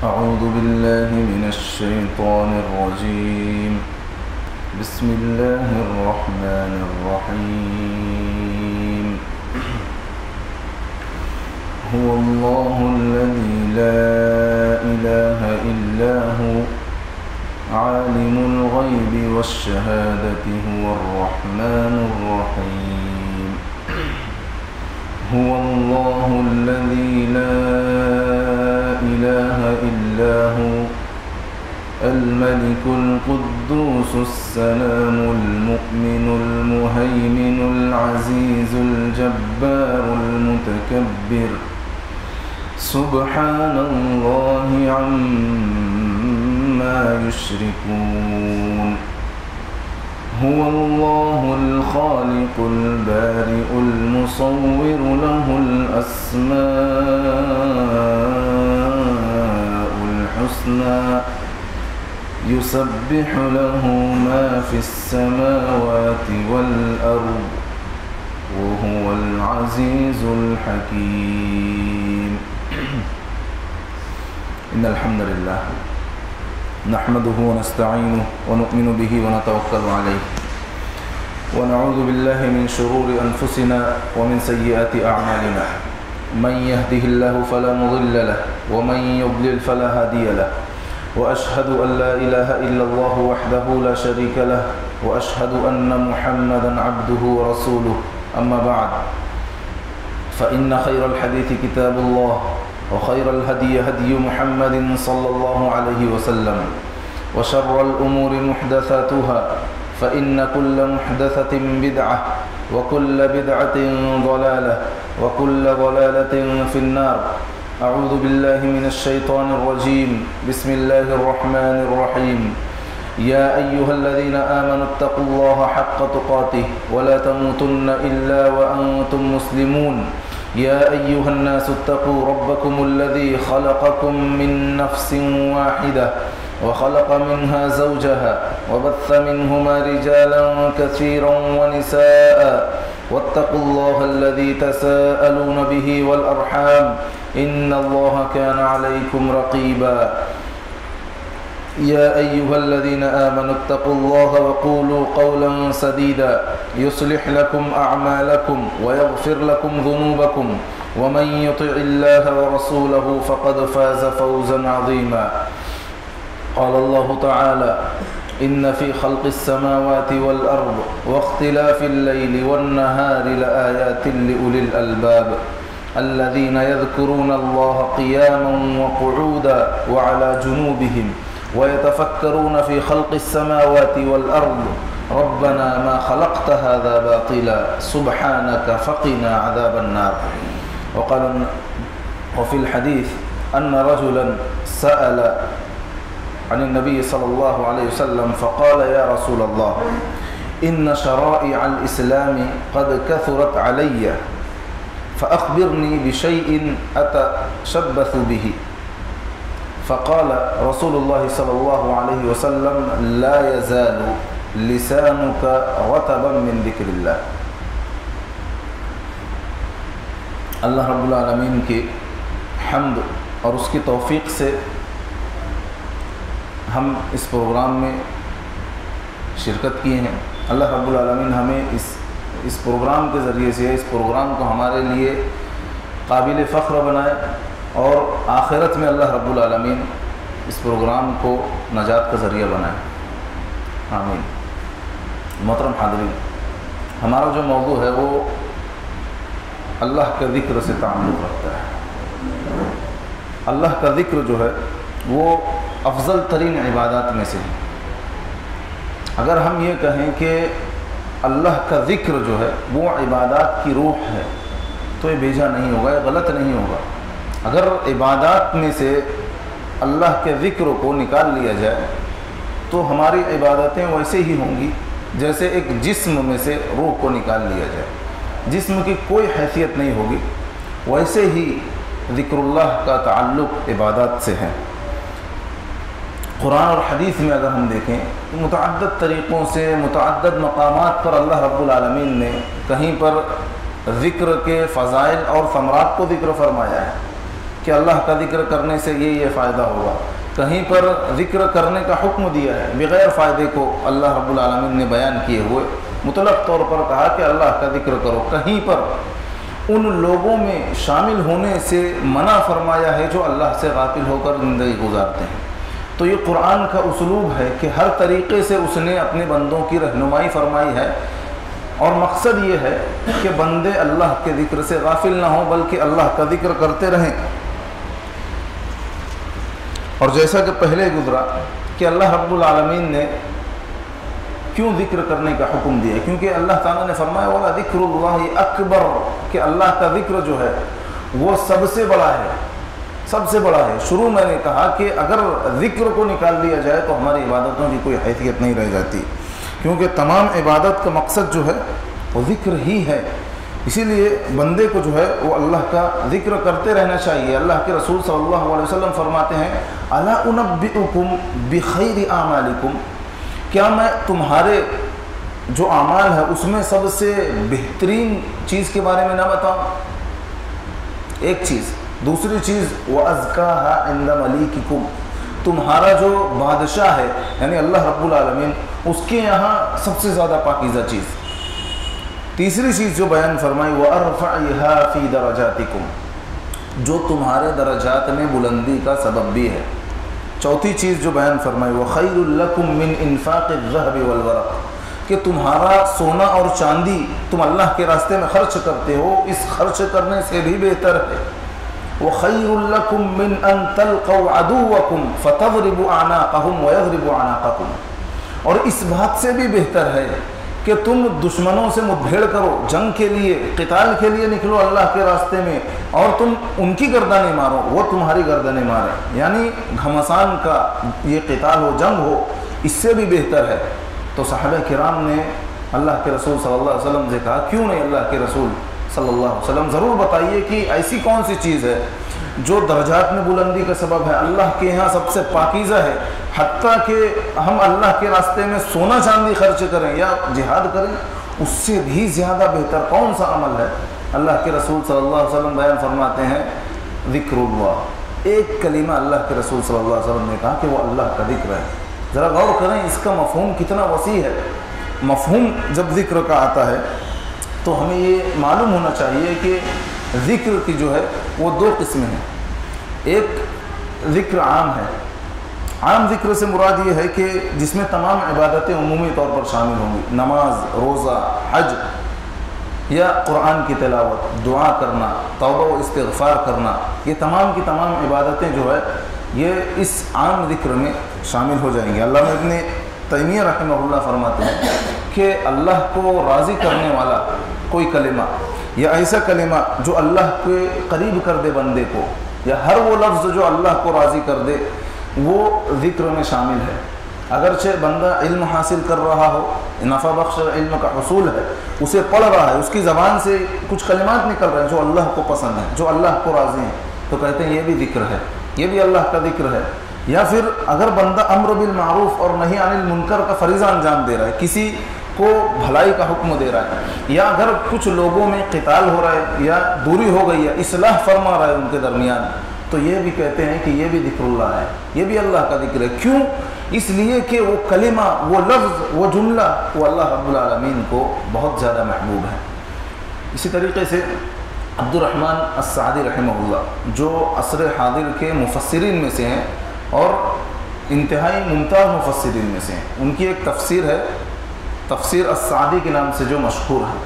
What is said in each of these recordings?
أعوذ بالله من الشيطان الرجيم. بسم الله الرحمن الرحيم. هو الله الذي لا إله إلا هو عالم الغيب والشهادة هو الرحمن الرحيم. هو الله الذي لا إله إلا هو الملك القدوس السلام المؤمن المهيمن العزيز الجبار المتكبر سبحان الله عما يشركون. هو الله الخالق البارئ المصور له الأسماء الحسنى يسبح له ما في السماوات والأرض وهو العزيز الحكيم. إن الحمد لله نحمده ونستعينه ونؤمن به ونتوكل عليه ونعوذ بالله من شرور أنفسنا ومن سيئات أعمالنا. من يهده الله فلا مضل له ومن يضلل فلا هادي له. وأشهد أن لا إله إلا الله وحده لا شريك له وأشهد أن محمدا عبده ورسوله. أما بعد فإن خير الحديث كتاب الله وخير الهدي هدي محمد صلى الله عليه وسلم وشر الأمور محدثاتها فإن كل محدثة بدعة وكل بدعة ضلالة وكل ضلالة في النار. أعوذ بالله من الشيطان الرجيم. بسم الله الرحمن الرحيم. يا أيها الذين آمنوا اتقوا الله حق تقاته ولا تموتن إلا وأنتم مسلمون. يا أيها الناس اتقوا ربكم الذي خلقكم من نفس واحدة وخلق منها زوجها وبث منهما رجالا كثيرا ونساء واتقوا الله الذي تساءلون به والأرحام إن الله كان عليكم رقيبا. يا أيها الذين آمنوا اتقوا الله وقولوا قولا سديدا يصلح لكم أعمالكم ويغفر لكم ذنوبكم ومن يطع الله ورسوله فقد فاز فوزا عظيما. قال الله تعالى إن في خلق السماوات والأرض واختلاف الليل والنهار لآيات لأولي الألباب الذين يذكرون الله قياما وقعودا وعلى جنوبهم ويتفكرون في خلق السماوات والأرض ربنا ما خلقت هذا باطلا سبحانك فقنا عذاب النار. وفي الحديث أن رجلا سأل عن النبي صلى الله عليه وسلم فقال يا رسول الله إن شرائع الإسلام قد كثرت علي فأخبرني بشيء أتشبث به. فقال رسول الله صلى الله عليه وسلم لا يزال لسانك رطبا من ذكر الله. اللہ رب العالمین کی حمد اور اس کی توفیق سے ہم اس پروگرام میں شرکت کیے ہیں. اللہ رب العالمین ہمیں اس پروگرام کے ذریعے سے اس پروگرام کو ہمارے لیے قابل فخر بنائے اور آخرت میں اللہ رب العالمین اس پروگرام کو نجات کا ذریعہ بنائے. آمین. محترم حاضرین، ہمارا جو موضوع ہے وہ اللہ کا ذکر سے تعلق رکھتا ہے. اللہ کا ذکر جو ہے وہ افضل ترین عبادات میں سے ہے. اگر ہم یہ کہیں کہ اللہ کا ذکر جو ہے وہ عبادات کی روح ہے تو یہ بھیجا نہیں ہوگا، یہ غلط نہیں ہوگا. اگر عبادات میں سے اللہ کے ذکر کو نکال لیا جائے تو ہماری عبادتیں ویسے ہی ہوں گی جیسے ایک جسم میں سے روح کو نکال لیا جائے. جسم کی کوئی حیثیت نہیں ہوگی. ویسے ہی ذکر اللہ کا تعلق عبادات سے ہے. قرآن اور حدیث میں اگر ہم دیکھیں تو متعدد طریقوں سے متعدد مقامات پر اللہ رب العالمین نے کہیں پر ذکر کے فضائل اور ثمرات کو ذکر فرمایا ہے کہ اللہ کا ذکر کرنے سے یہ فائدہ ہوگا، کہیں پر ذکر کرنے کا حکم دیا ہے بغیر فائدے کو اللہ رب العالمین نے بیان کیے ہوئے مطلق طور پر کہا کہ اللہ کا ذکر کرو، کہیں پر ان لوگوں میں شامل ہونے سے منع فرمایا ہے جو اللہ سے غافل ہو کر زندگی گزارتے ہیں۔ تو یہ قرآن کا اسلوب ہے کہ ہر طریقے سے اس نے اپنے بندوں کی رہنمائی فرمائی ہے، اور مقصد یہ ہے کہ بندے اللہ کے ذکر سے غافل نہ ہوں بلکہ اللہ کا ذکر کرتے رہیں۔ اور جیسا کہ پہلے گزرا کہ اللہ رب العالمین نے کیوں ذکر کرنے کا حکم دیا، کیونکہ اللہ تعالیٰ نے فرمایا وَلَا ذِكْرُ اللَّهِ أَكْبَرُ، کہ اللہ کا ذکر جو ہے وہ سب سے بڑا ہے، سب سے بڑا ہے۔ شروع میں نے کہا کہ اگر ذکر کو نکال دیا جائے تو ہماری عبادتوں کی کوئی حیثیت نہیں رہ جاتی، کیونکہ تمام عبادت کا مقصد جو ہے وہ ذکر ہی ہے۔ اسی لیے بندے کو جو ہے وہ اللہ کا ذکر کرتے رہنا چاہیے۔ اللہ کے رسول صلی اللہ علیہ وسلم فرماتے ہیں الا انبئکم بخیر اعمالکم، کیا میں تمہارے جو اعمال ہے اس میں سب سے بہترین چیز کے بارے میں نہ بتاؤں؟ ایک چیز۔ دوسری چیز وَأَزْكَاهَا عِنْدَ مَلِيكِكُمْ، تمہارا جو بادشاہ ہے یعنی اللہ رب العالمین، اس کے یہاں سب سے زیادہ پاکیزہ چیز۔ تیسری چیز جو بیان فرمائی وَأَرْفَعِهَا فِي دَرَجَاتِكُمْ، جو تمہارے درجات میں بلندی کا سبب بھی ہے۔ چوتھی چیز جو بیان فرمائی وَخَيْرٌ لَكُمْ مِنْ إِنفَاقِ الذَّهَبِ وَالْوَرَقِ، کہ تمہارا سونا اور چاندی تم اللہ کے راستے میں خرچ کرتے ہو، اس خرچ کرنے سے بھی بہتر ہے۔ وَخَيْرٌ لَكُمْ مِنْ أَن تَلْقَوْا عَدُوَّكُمْ فَتَضْرِبُوا أَعْنَاقَهُمْ وَيَضْرِبُوا أَعْنَاقَكُمْ، اور اس بات سے بھی بہتر ہے کہ تم دشمنوں سے مدبھیڑ کرو، جنگ کے لیے، قتال کے لیے نکلو اللہ کے راستے میں، اور تم ان کی گردنیں مارو، وہ تمہاری گردنیں ماریں، یعنی گھمسان کا یہ قتال ہو، جنگ ہو، اس سے بھی بہتر ہے۔ تو صحابہ کرام نے اللہ کے رسول صلی اللہ علیہ وسلم سے کہا کیوں نہیں اللہ کے رسول صلی اللہ علیہ وسلم ضرور بتائیے کہ ایسی کون سی چیز ہے جو درجات میں بلندی کا سبب ہے، اللہ کے یہاں سب سے پاکیزہ ہے، حتیٰ کہ ہم اللہ کے راستے میں سونا چاندی خرچ کریں یا جہاد کریں، اس سے بھی زیادہ بہتر کون سا عمل ہے؟ اللہ کے رسول صلی اللہ علیہ وسلم بیان فرماتے ہیں ذکر اللہ، ایک کلمہ اللہ کے رسول صلی اللہ علیہ وسلم نے کہا کہ وہ اللہ کا ذکر ہے۔ ذرا غور کریں اس کا مفہوم کتنا وسیع ہے۔ مفہوم جب ذکر کا آتا ہے تو ہمیں یہ معلوم ہونا چاہیے کہ ذکر کی جو ہے وہ دو قسمیں ہیں۔ ایک ذکر عام ہے، عام ذکر سے مراد یہ ہے کہ جس میں تمام عبادتیں عمومی طور پر شامل ہوں گی، نماز، روزہ، حج یا قرآن کی تلاوت، دعا کرنا، توبہ و استغفار کرنا، یہ تمام کی تمام عبادتیں جو ہے یہ اس عام ذکر میں شامل ہو جائیں گی۔ علامہ ابن تیمیہ رحمہ اللہ فرماتے ہیں کہ اللہ کو راضی کرنے والا کوئی کلمہ یا ایسا کلمہ جو اللہ کے قریب کر دے بندے کو، یا ہر وہ لفظ جو اللہ کو راضی کر دے، وہ ذکر میں شامل ہے۔ اگرچہ بندہ علم حاصل کر رہا ہو، نفع بخش علم کا حصول ہے، اسے پڑھ رہا ہے، اس کی زبان سے کچھ کلمات نکل رہے ہیں جو اللہ کو پسند ہیں، جو اللہ کو راضی ہیں، تو کہتے ہیں یہ بھی ذکر ہے، یہ بھی اللہ کا ذکر ہے۔ یا پھر اگر بندہ امر بالمعروف اور نہی عن المنکر کا فریضہ انجام دے رہا ہے، کسی کو بھلائی کا حکم دے رہا ہے، یا اگر کچھ لوگوں میں قتال ہو رہا ہے یا دوری ہو گئی ہے، اصلاح فرما رہا ہے ان کے درمیان، تو یہ بھی کہتے ہیں کہ یہ بھی ذکر اللہ ہے، یہ بھی اللہ کا ذکر ہے۔ کیوں؟ اس لیے کہ وہ کلمہ، وہ لفظ، وہ جملہ وہ اللہ رب العالمین کو بہت زیادہ محبوب ہے۔ اسی طریقے سے عبد الرحمن السعدی رحمہ اللہ جو عصر حاضر کے مفسرین میں سے ہیں اور انتہائی ممتاز مفسرین میں سے ہیں، ان کی ایک تفسیر ہے تفسیر السعدی کے نام سے جو مشہور ہے،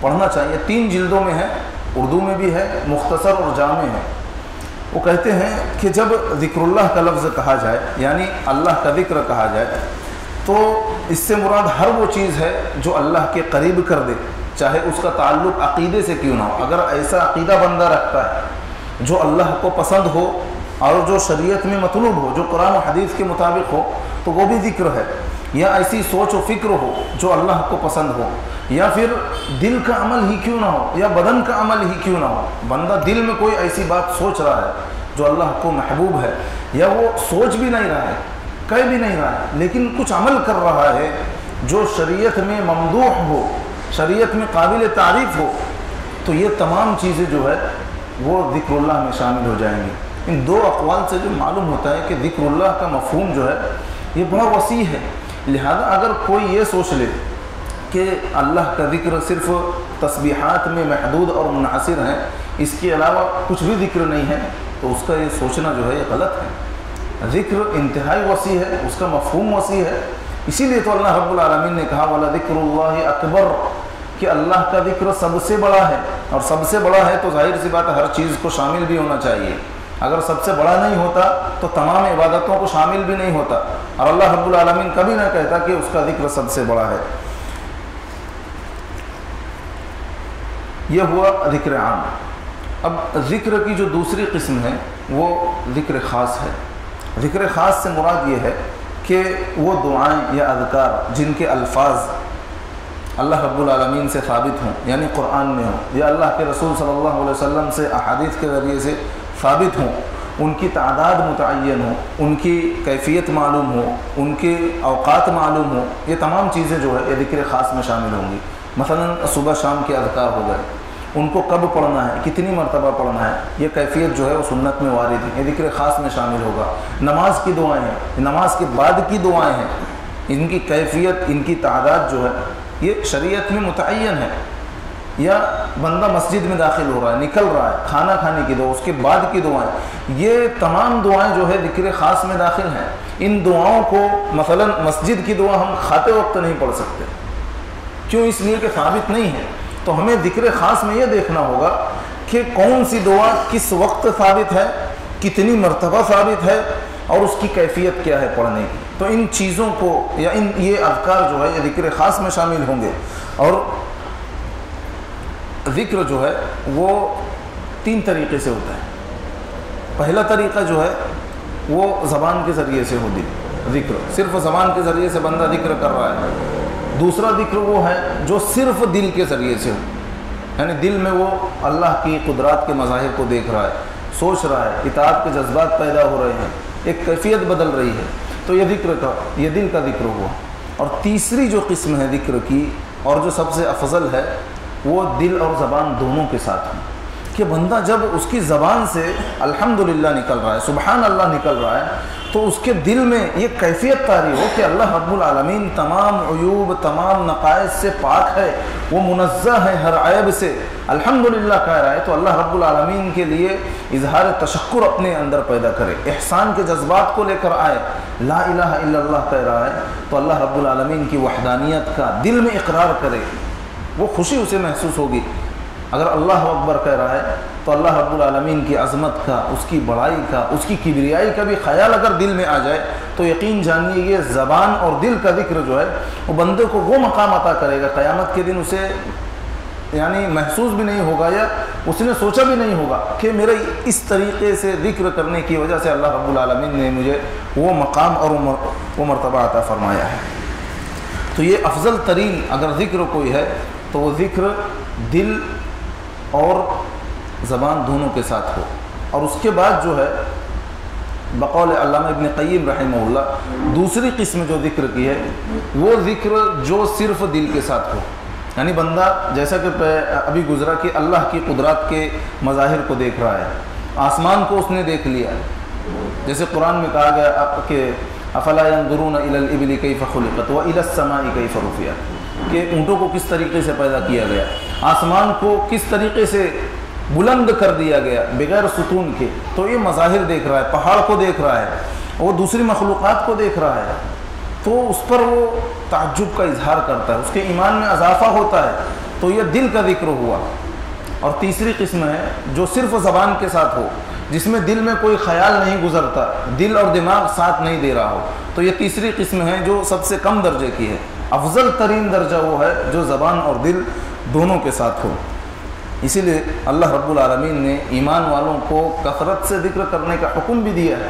پڑھنا چاہیے، 3 جلدوں میں ہے، اردو میں بھی ہے، مختصر اور جامع ہے۔ وہ کہتے ہیں کہ جب ذکر اللہ کا لفظ کہا جائے، یعنی اللہ کا ذکر کہا جائے، تو اس سے مراد ہر وہ چیز ہے جو اللہ کے قریب کر دے، چاہے اس کا تعلق عقیدے سے کیوں نہ ہو۔ اگر ایسا عقیدہ بندہ رکھتا ہے جو اللہ کو پسند ہو اور جو شریعت میں مطلوب ہو، جو قرآن و حدیث کے مطابق ہو، تو وہ بھی ذکر ہے۔ یا ایسی سوچ و فکر ہو جو اللہ کو پسند ہو، یا پھر دل کا عمل ہی کیوں نہ ہو، یا بدن کا عمل ہی کیوں نہ ہو، بندہ دل میں کوئی ایسی بات سوچ رہا ہے جو اللہ کو محبوب ہے، یا وہ سوچ بھی نہیں رہا ہے، کہہ بھی نہیں رہا ہے، لیکن کچھ عمل کر رہا ہے جو شریعت میں ممدوح ہو، شریعت میں قابل تعریف ہو، تو یہ تمام چیزیں جو ہے وہ ذکر اللہ میں شامل ہو جائیں گے۔ ان دو اقوال سے جو معلوم ہوتا ہے کہ ذکر اللہ کا مفہوم جو ہے یہ بڑا وسیع ہے، لہذا اگر کوئی یہ سوچ لے کہ اللہ کا ذکر صرف تسبیحات میں محدود اور منحصر ہے، اس کے علاوہ کچھ بھی ذکر نہیں ہے، تو اس کا یہ سوچنا جو ہے یہ غلط ہے۔ ذکر انتہائی وسیع ہے، اس کا مفہوم وسیع ہے، اسی لیے تو اللہ رب العالمین نے کہا وَلَذِكْرُ اللَّهِ أَكْبَرُ، کہ اللہ کا ذکر سب سے بڑا ہے، اور سب سے بڑا ہے تو ظاہر سی بات ہے ہر چیز کو شامل بھی ہونا چاہیے۔ اگر سب سے بڑا نہیں ہوتا تو تمام عبادتوں کو شامل بھی نہیں ہوتا، اور اللہ رب العالمین کبھی نہ کہتا کہ اس کا ذکر سب سے بڑا ہے۔ یہ ہوا ذکر عام۔ اب ذکر کی جو دوسری قسم ہے وہ ذکر خاص ہے۔ ذکر خاص سے مراد یہ ہے کہ وہ دعائیں یا اذکار جن کے الفاظ اللہ رب العالمین سے ثابت ہوں، یعنی قرآن میں ہوں یا اللہ کے رسول صلی اللہ علیہ وسلم سے احادیث کے ذریعے سے ثابت ہوں، ان کی تعداد متعین ہو، ان کی کیفیت معلوم ہو، ان کے اوقات معلوم ہو، یہ تمام چیزیں جو ہے یہ ذکر خاص میں شامل ہوں گی۔ مثلا صبح شام کے اذکار ہو گئے، ان کو کب پڑھنا ہے، کتنی مرتبہ پڑھنا ہے، یہ کیفیت جو ہے وہ سنت میں وارد ہے، یہ ذکر خاص میں شامل ہوگا۔ نماز کی دعائیں ہیں، نماز کے بعد کی دعائیں ہیں، ان کی کیفیت، ان کی تعداد جو ہے یہ شریعت میں متعین ہے۔ یا بندہ مسجد میں داخل ہو رہا ہے، نکل رہا ہے، کھانا کھانے کی دعا، اس کے بعد کی دعائیں، یہ تمام دعائیں جو ہے ذکر خاص میں داخل ہیں۔ ان دعاؤں کو مثلا مسجد کی دعا ہم کھاتے وقت نہیں پڑھ سکتے، کیوں؟ اس لیے کہ ثابت نہیں ہے۔ تو ہمیں ذکر خاص میں یہ دیکھنا ہوگا کہ کون سی دعا کس وقت ثابت ہے، کتنی مرتبہ ثابت ہے، اور اس کی کیفیت کیا ہے پڑھنے کی۔ تو ان چیزوں کو یا یہ اذکار جو ہے یہ ذکر خاص میں شامل ہوں گے۔ اور ذکر جو ہے وہ 3 طریقے سے ہوتا ہے۔ پہلا طریقہ جو ہے وہ زبان کے ذریعے سے ہوتی ذکر، صرف زبان کے ذریعے سے بندہ ذکر کر رہا ہے۔ دوسرا ذکر وہ ہے جو صرف دل کے ذریعے سے ہو، یعنی دل میں وہ اللہ کی قدرات کے مظاہر کو دیکھ رہا ہے، سوچ رہا ہے، اطاعت کے جذبات پیدا ہو رہے ہیں، ایک کیفیت بدل رہی ہے، تو یہ دل کا ذکر ہوا۔ اور تیسری جو قسم ہے ذکر کی اور جو سب سے افضل ہے وہ دل اور زبان دونوں کے ساتھ ہیں، کہ بندہ جب اس کی زبان سے الحمدللہ نکل رہا ہے، سبحان اللہ نکل رہا ہے، تو اس کے دل میں یہ کیفیت طاری ہو کہ اللہ رب العالمین تمام عیوب، تمام نقائص سے پاک ہے، وہ منزہ ہے ہر عیب سے، الحمدللہ کہہ رہا ہے، تو اللہ رب العالمین کے لیے اظہار تشکر اپنے اندر پیدا کرے، احسان کے جذبات کو لے کر آئے، لا الہ الا اللہ کہہ رہا ہے تو اللہ رب العالمین کی وحدانیت کا دل میں اقرار کرے، وہ خوشی اسے محسوس ہوگی۔ اگر اللہ اکبر کہہ رہا ہے تو اللہ رب العالمین کی عظمت کا، اس کی بڑائی کا، اس کی کبریائی کا بھی خیال اگر دل میں آ جائے تو یقین جانیے یہ زبان اور دل کا ذکر جو ہے وہ بندے کو وہ مقام عطا کرے گا قیامت کے دن اسے یعنی محسوس بھی نہیں ہوگا یا اس نے سوچا بھی نہیں ہوگا کہ میرے اس طریقے سے ذکر کرنے کی وجہ سے اللہ رب العالمین نے مجھے وہ مقام اور وہ مرتبہ عطا فرمایا ہے۔ تو یہ افضل ترین اگر ذکر کوئی ہے تو وہ ذکر دل اور زبان دونوں کے ساتھ ہو۔ اور اس کے بعد جو ہے بقول علامہ ابن قیم رحمہ اللہ دوسری قسم جو ذکر کی ہے وہ ذکر جو صرف دل کے ساتھ ہو، یعنی بندہ جیسا کہ ابھی گزرا کہ اللہ کی قدرات کے مظاہر کو دیکھ رہا ہے، آسمان کو اس نے دیکھ لیا، جیسے قرآن میں کہا گیا کہ افلا ينظرون الى الابل كيف خلقت والى السماء كيف رفعت، کہ اونٹوں کو کس طریقے سے پیدا کیا گیا، آسمان کو کس طریقے سے بلند کر دیا گیا بغیر ستون کے، تو یہ مظاہر دیکھ رہا ہے، پہاڑ کو دیکھ رہا ہے، وہ دوسری مخلوقات کو دیکھ رہا ہے، تو اس پر وہ تعجب کا اظہار کرتا ہے، اس کے ایمان میں اضافہ ہوتا ہے، تو یہ دل کا ذکر ہوا۔ اور تیسری قسم ہے جو صرف زبان کے ساتھ ہو، جس میں دل میں کوئی خیال نہیں گزرتا، دل اور دماغ ساتھ نہیں دے رہا ہو، تو یہ تیسری قسم ہے جو سب سے کم درجے کی ہے۔ افضل ترین درجہ وہ ہے جو زبان اور دل دونوں کے ساتھ ہو۔ اسی لیے اللہ رب العالمین نے ایمان والوں کو کثرت سے ذکر کرنے کا حکم بھی دیا ہے۔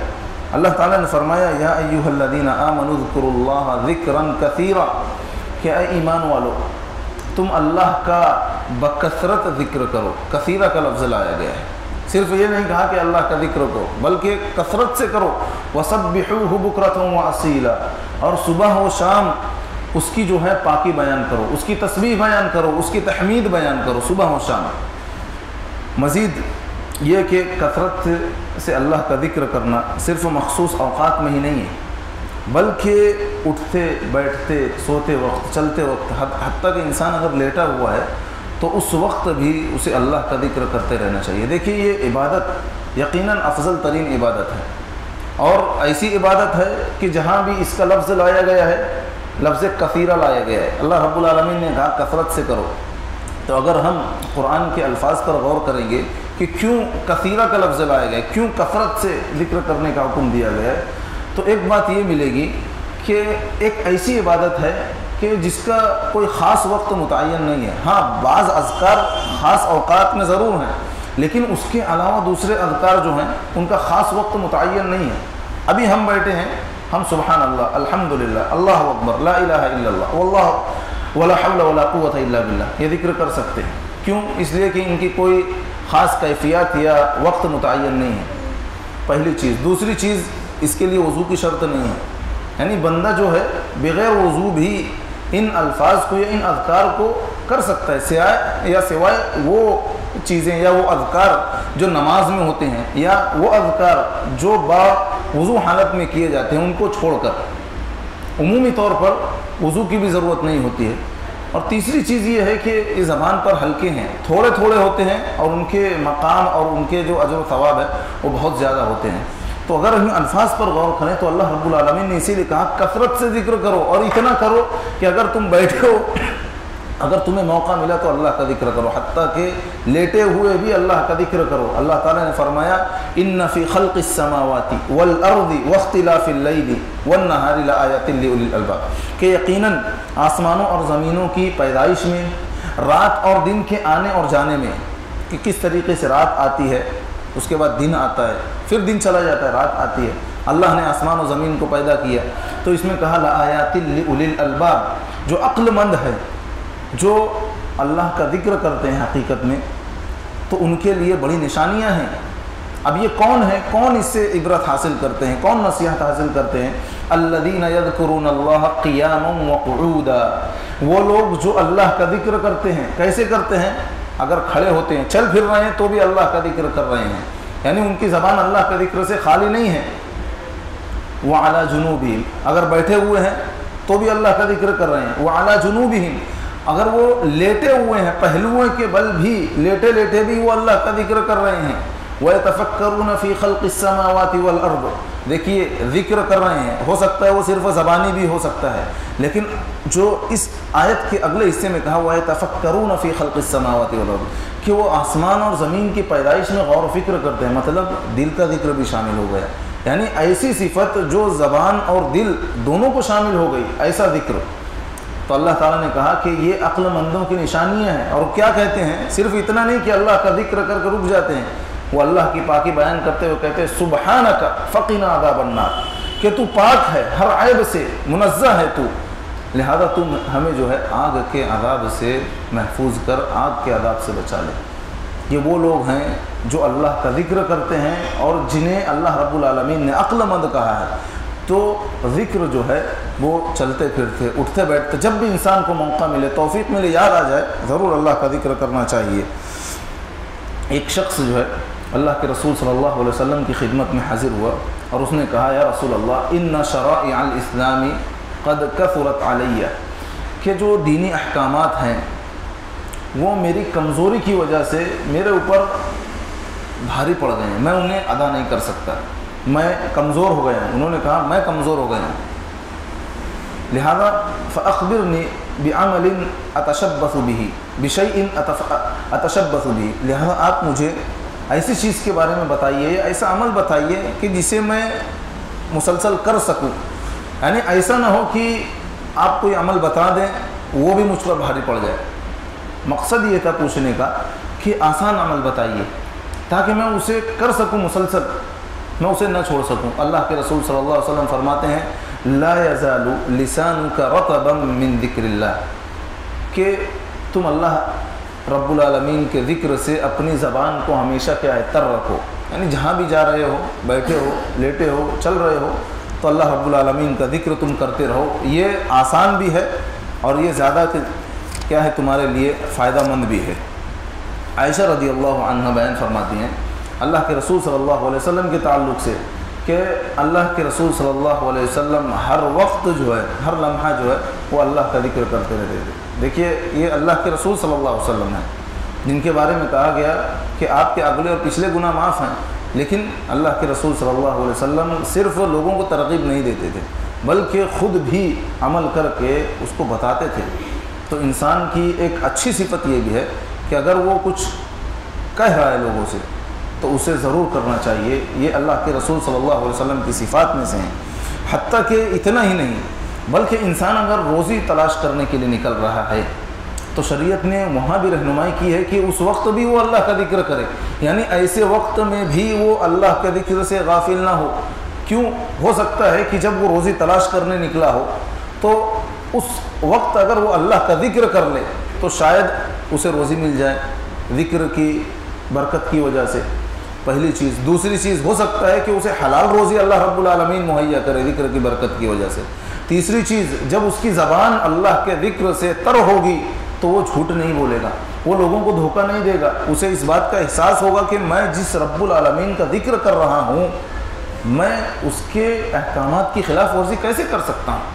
اللہ تعالیٰ نے فرمایا یا ایھا الذین آمنوا اذکروا اللہ ذکرا کثیرا، کہ اے ایمان والو تم اللہ کا بکثرت ذکر کرو، کثیرہ کا لفظ لایا گیا ہے، صرف یہ نہیں کہا کہ اللہ کا ذکر کرو بلکہ کثرت سے کرو، وسبحوہ بکرۃ واصیلا، اور صبح و شام اس کی جو ہے پاکی بیان کرو، اس کی تسبیح بیان کرو، اس کی تحمید بیان کرو صبح و شام۔ مزید یہ کہ کثرت سے اللہ کا ذکر کرنا صرف مخصوص اوقات میں ہی نہیں ہے، بلکہ اٹھتے بیٹھتے سوتے وقت چلتے وقت، حتیٰ کہ انسان اگر لیٹا ہوا ہے تو اس وقت بھی اسے اللہ کا ذکر کرتے رہنا چاہیے۔ دیکھیے یہ عبادت یقیناً افضل ترین عبادت ہے، اور ایسی عبادت ہے کہ جہاں بھی اس کا لفظ لایا گیا ہے لفظ کثیرہ لایا گیا ہے۔ اللہ رب العالمین نے کہا کثرت سے کرو، تو اگر ہم قرآن کے الفاظ پر غور کریں گے کہ کیوں کثیرہ کا لفظ لایا گیا ہے، کیوں کثرت سے ذکر کرنے کا حکم دیا گیا ہے، تو ایک بات یہ ملے گی کہ ایک ایسی عبادت ہے کہ جس کا کوئی خاص وقت متعین نہیں ہے۔ ہاں بعض اذکار خاص اوقات میں ضرور ہیں، لیکن اس کے علاوہ دوسرے اذکار جو ہیں ان کا خاص وقت متعین نہیں ہے۔ ابھی ہم بیٹھے ہیں، ہم سبحان اللہ، الحمدللہ، اللہ اکبر، لا الہ الا اللہ، واللہ ولا حول ولا قوت الا باللہ، یہ ذکر کر سکتے ہیں۔ کیوں؟ اس لیے کہ ان کی کوئی خاص کیفیات یا وقت متعین نہیں ہے، پہلی چیز۔ دوسری چیز، اس کے لیے وضو کی شرط نہیں ہے، یعنی بندہ جو ہے بغیر وضو بھی ان الفاظ کو یا ان اذکار کو کر سکتا ہے، سوائے وہ چیزیں یا وہ اذکار جو نماز میں ہوتے ہیں یا وہ اذکار جو با وضو حالت میں کیے جاتے ہیں ان کو چھوڑ کر عمومی طور پر وضو کی بھی ضرورت نہیں ہوتی ہے۔ اور تیسری چیز یہ ہے کہ اس زبان پر ہلکے ہیں، تھوڑے تھوڑے ہوتے ہیں، اور ان کے مقام اور ان کے جو اجر و ثواب ہے وہ بہت زیادہ ہوتے ہیں۔ تو اگر ہم الفاظ پر غور کریں تو اللہ رب العالمین نے اسی لیے کہا کثرت سے ذکر کرو، اور اتنا کرو کہ اگر تم بیٹھے ہو، اگر تمہیں موقع ملا تو اللہ کا ذکر کرو، حتیٰ کہ لیٹے ہوئے بھی اللہ کا ذکر کرو۔ اللہ تعالیٰ نے فرمایا ان فی خلق السماوات والارض واختلاف اللیل والنہار لآیات لأولی الالباب، کہ یقیناً آسمانوں اور زمینوں کی پیدائش میں، رات اور دن کے آنے اور جانے میں، کہ کس طریقے سے رات آتی ہے اس کے بعد دن آتا ہے، پھر دن چلا جاتا ہے، رات آتی ہے، اللہ نے آسمان و زمین کو پیدا کیا، تو اس میں کہا لآیات لأولی الالباب، جو عقل مند ہے، جو اللہ کا ذکر کرتے ہیں حقیقت میں، تو ان کے لیے بڑی نشانیاں ہیں۔ اب یہ کون ہے، کون اس سے عبرت حاصل کرتے ہیں، کون نصیحت حاصل کرتے ہیں؟ الذین یذکرون اللہ قیاما وقعودا، وہ لوگ جو اللہ کا ذکر کرتے ہیں۔ کیسے کرتے ہیں؟ اگر کھڑے ہوتے ہیں، چل پھر رہے ہیں تو بھی اللہ کا ذکر کر رہے ہیں، یعنی ان کی زبان اللہ کے ذکر سے خالی نہیں ہے۔ وعلی جنوبہم، اگر بیٹھے ہوئے ہیں تو بھی اللہ کا ذکر کر رہے ہیں۔ وعلی جنوبہم، اگر وہ لیٹے ہوئے ہیں، پہلوؤں کے بل بھی لیٹے لیٹے بھی وہ اللہ کا ذکر کر رہے ہیں۔ وَيَتَفَكَّرُونَ فِي خَلْقِ السَّمَاوَاتِ وَالْأَرْضِ، دیکھیے ذکر کر رہے ہیں، ہو سکتا ہے وہ صرف زبانی بھی ہو سکتا ہے، لیکن جو اس آیت کے اگلے حصے میں کہا وَيَتَفَكَّرُونَ فِي خَلْقِ السَّمَاوَاتِ وَالْأَرْضِ، کہ وہ آسمان اور زمین کی پیدائش میں غور و فکر کرتے ہیں، مطلب دل کا ذکر بھی شامل ہو گیا، یعنی ایسی صفت جو زبان اور دل دونوں کو شامل ہو گئی، ایسا ذکر۔ تو اللہ تعالیٰ نے کہا کہ یہ عقل مندوں کی نشانیاں ہیں، اور کیا کہتے ہیں؟ صرف اتنا نہیں کہ اللہ کا ذکر کر کے رک جاتے ہیں، وہ اللہ کی پاکی بیان کرتے ہوئے کہتے ہیں سبحانک فقنا عذاب النار، کہ تو پاک ہے، ہر عیب سے منزہ ہے تو، لہذا تم ہمیں جو ہے آگ کے عذاب سے محفوظ کر، آگ کے عذاب سے بچا لے۔ یہ وہ لوگ ہیں جو اللہ کا ذکر کرتے ہیں اور جنہیں اللہ رب العالمین نے عقل مند کہا ہے۔ تو ذکر جو ہے وہ چلتے پھرتے، اٹھتے بیٹھتے، جب بھی انسان کو موقع ملے، توفیق ملے، یاد آ جائے، ضرور اللہ کا ذکر کرنا چاہیے۔ ایک شخص جو ہے اللہ کے رسول صلی اللہ علیہ وسلم کی خدمت میں حاضر ہوا اور اس نے کہا یا رسول اللہ ان شرائع الاسلام قد کثرت علیہ، کہ جو دینی احکامات ہیں وہ میری کمزوری کی وجہ سے میرے اوپر بھاری پڑ گئے ہیں، میں انہیں ادا نہیں کر سکتا، میں کمزور ہو گیا ہوں۔ انہوں نے کہا میں کمزور ہو گیا ہوں، لہذا فاخبرنی بعمل اتشبث به بشیء اتشبث به، لہذا آپ مجھے ایسی چیز کے بارے میں بتائیے، ایسا عمل بتائیے کہ جسے میں مسلسل کر سکوں، یعنی ایسا نہ ہو کہ آپ کوئی عمل بتا دیں وہ بھی مجھ پر بھاری پڑ جائے۔ مقصد یہ تھا پوچھنے کا کہ آسان عمل بتائیے تاکہ میں اسے کر سکوں مسلسل، میں اسے نہ چھوڑ سکوں۔ اللہ کے رسول صلی اللہ علیہ وسلم فرماتے ہیں لا یزال لسانک رطبا من ذکر اللہ، کہ تم اللہ رب العالمین کے ذکر سے اپنی زبان کو ہمیشہ کیا ہے تر رکھو، یعنی جہاں بھی جا رہے ہو، بیٹھے ہو، لیٹے ہو، چل رہے ہو، تو اللہ رب العالمین کا ذکر تم کرتے رہو۔ یہ آسان بھی ہے اور یہ زیادہ کیا ہے تمہارے لیے فائدہ مند بھی ہے۔ عائشہ رضی اللہ عنہ بیان فرماتی ہیں اللہ کے رسول صلی اللہ علیہ وسلم کے تعلق سے کہ اللہ کے رسول صلی اللہ علیہ وسلم ہر وقت جو ہے، ہر لمحہ جو ہے وہ اللہ کا ذکر کرتے رہتے تھے۔ دیکھیے یہ اللہ کے رسول صلی اللہ علیہ وسلم ہیں جن کے بارے میں کہا گیا کہ آپ کے اگلے اور پچھلے گناہ معاف ہیں، لیکن اللہ کے رسول صلی اللہ علیہ وسلم صرف لوگوں کو ترغیب نہیں دیتے تھے بلکہ خود بھی عمل کر کے اس کو بتاتے تھے۔ تو انسان کی ایک اچھی صفت یہ بھی ہے کہ اگر وہ کچھ کہہ رہا ہے لوگوں سے تو اسے ضرور کرنا چاہیے۔ یہ اللہ کے رسول صلی اللہ علیہ وسلم کی صفات میں سے ہیں۔ حتیٰ کہ اتنا ہی نہیں بلکہ انسان اگر روزی تلاش کرنے کے لیے نکل رہا ہے تو شریعت نے وہاں بھی رہنمائی کی ہے کہ اس وقت بھی وہ اللہ کا ذکر کرے، یعنی ایسے وقت میں بھی وہ اللہ کے ذکر سے غافل نہ ہو۔ کیوں؟ ہو سکتا ہے کہ جب وہ روزی تلاش کرنے نکلا ہو تو اس وقت اگر وہ اللہ کا ذکر کر لے تو شاید اسے روزی مل جائے ذکر کی برکت کی وجہ سے، پہلی چیز۔ دوسری چیز، ہو سکتا ہے کہ اسے حلال روزی اللہ رب العالمین مہیا کرے ذکر کی برکت کی وجہ سے۔ تیسری چیز، جب اس کی زبان اللہ کے ذکر سے تر ہوگی تو وہ جھوٹ نہیں بولے گا، وہ لوگوں کو دھوکہ نہیں دے گا، اسے اس بات کا احساس ہوگا کہ میں جس رب العالمین کا ذکر کر رہا ہوں میں اس کے احکامات کی خلاف ورزی کیسے کر سکتا ہوں۔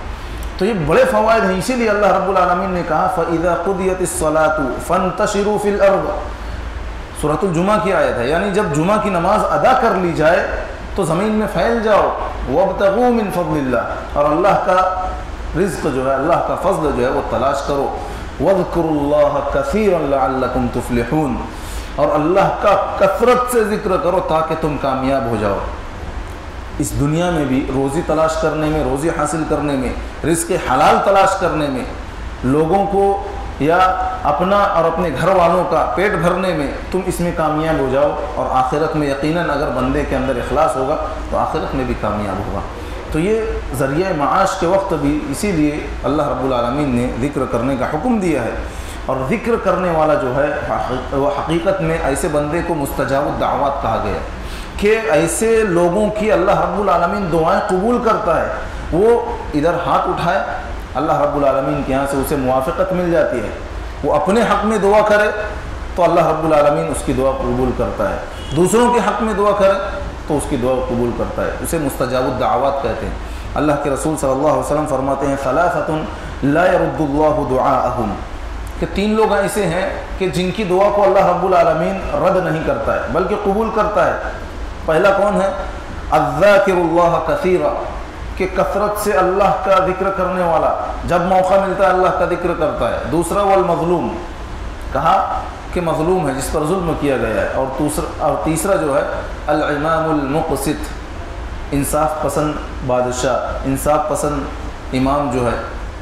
تو یہ بڑے فوائد ہیں، اسی لیے اللہ رب العالمین نے کہا فَإِذَا قُضِيَتِ الصَّلَاةُ فَانْتَشِرُوا فِي الْأَرْضِ، سورۃ الجمعہ کی آیت ہے، یعنی جب جمعہ کی نماز ادا کر لی جائے تو زمین میں پھیل جاؤ، وَابْتَغُوا مِنْ فَضْلِ اللَّهِ، اور اللہ کا رزق جو ہے، اللہ کا فضل جو ہے وہ تلاش کرو، وَاذْكُرُوا اللَّهَ كَثِيرًا لَعَلَّكُمْ تُفْلِحُونَ، اور اللہ کا کثرت سے ذکر کرو تاکہ تم کامیاب ہو جاؤ۔ اس دنیا میں بھی روزی تلاش کرنے میں، روزی حاصل کرنے میں، رزق حلال تلاش کرنے میں، لوگوں کو یا اپنا اور اپنے گھر والوں کا پیٹ بھرنے میں تم اس میں کامیاب ہو جاؤ، اور آخرت میں یقیناً اگر بندے کے اندر اخلاص ہوگا تو آخرت میں بھی کامیاب ہوگا۔ تو یہ ذریعہ معاش کے وقت بھی اسی لیے اللہ رب العالمین نے ذکر کرنے کا حکم دیا ہے، اور ذکر کرنے والا جو ہے وہ حقیقت میں ایسے بندے کو مستجاب الدعوات کہا گیا کہ ایسے لوگوں کی اللہ رب العالمین دعائیں قبول کرتا ہے۔ وہ ادھر ہاتھ اٹھائے، اللہ رب العالمین کے یہاں سے اسے موافقت مل جاتی ہے، وہ اپنے حق میں دعا کرے تو اللہ رب العالمین اس کی دعا قبول کرتا ہے، دوسروں کے حق میں دعا کرے تو اس کی دعا قبول کرتا ہے، اسے مستجاب الدعوات کہتے ہیں۔ اللہ کے رسول صلی اللہ علیہ وسلم فرماتے ہیں ثلاثۃ لا يرد اللہ دعاءہم، کہ تین لوگ ایسے ہیں کہ جن کی دعا کو اللہ رب العالمین رد نہیں کرتا ہے بلکہ قبول کرتا ہے۔ پہلا کون ہے؟ الذاکر اللہ کثیرا، کہ کثرت سے اللہ کا ذکر کرنے والا، جب موقع ملتا ہے اللہ کا ذکر کرتا ہے۔ دوسرا والمظلوم، کہا کہ مظلوم ہے جس پر ظلم کیا گیا ہے، اور تیسرا جو ہے الامام المقسط، انصاف پسند بادشاہ، انصاف پسند امام جو ہے،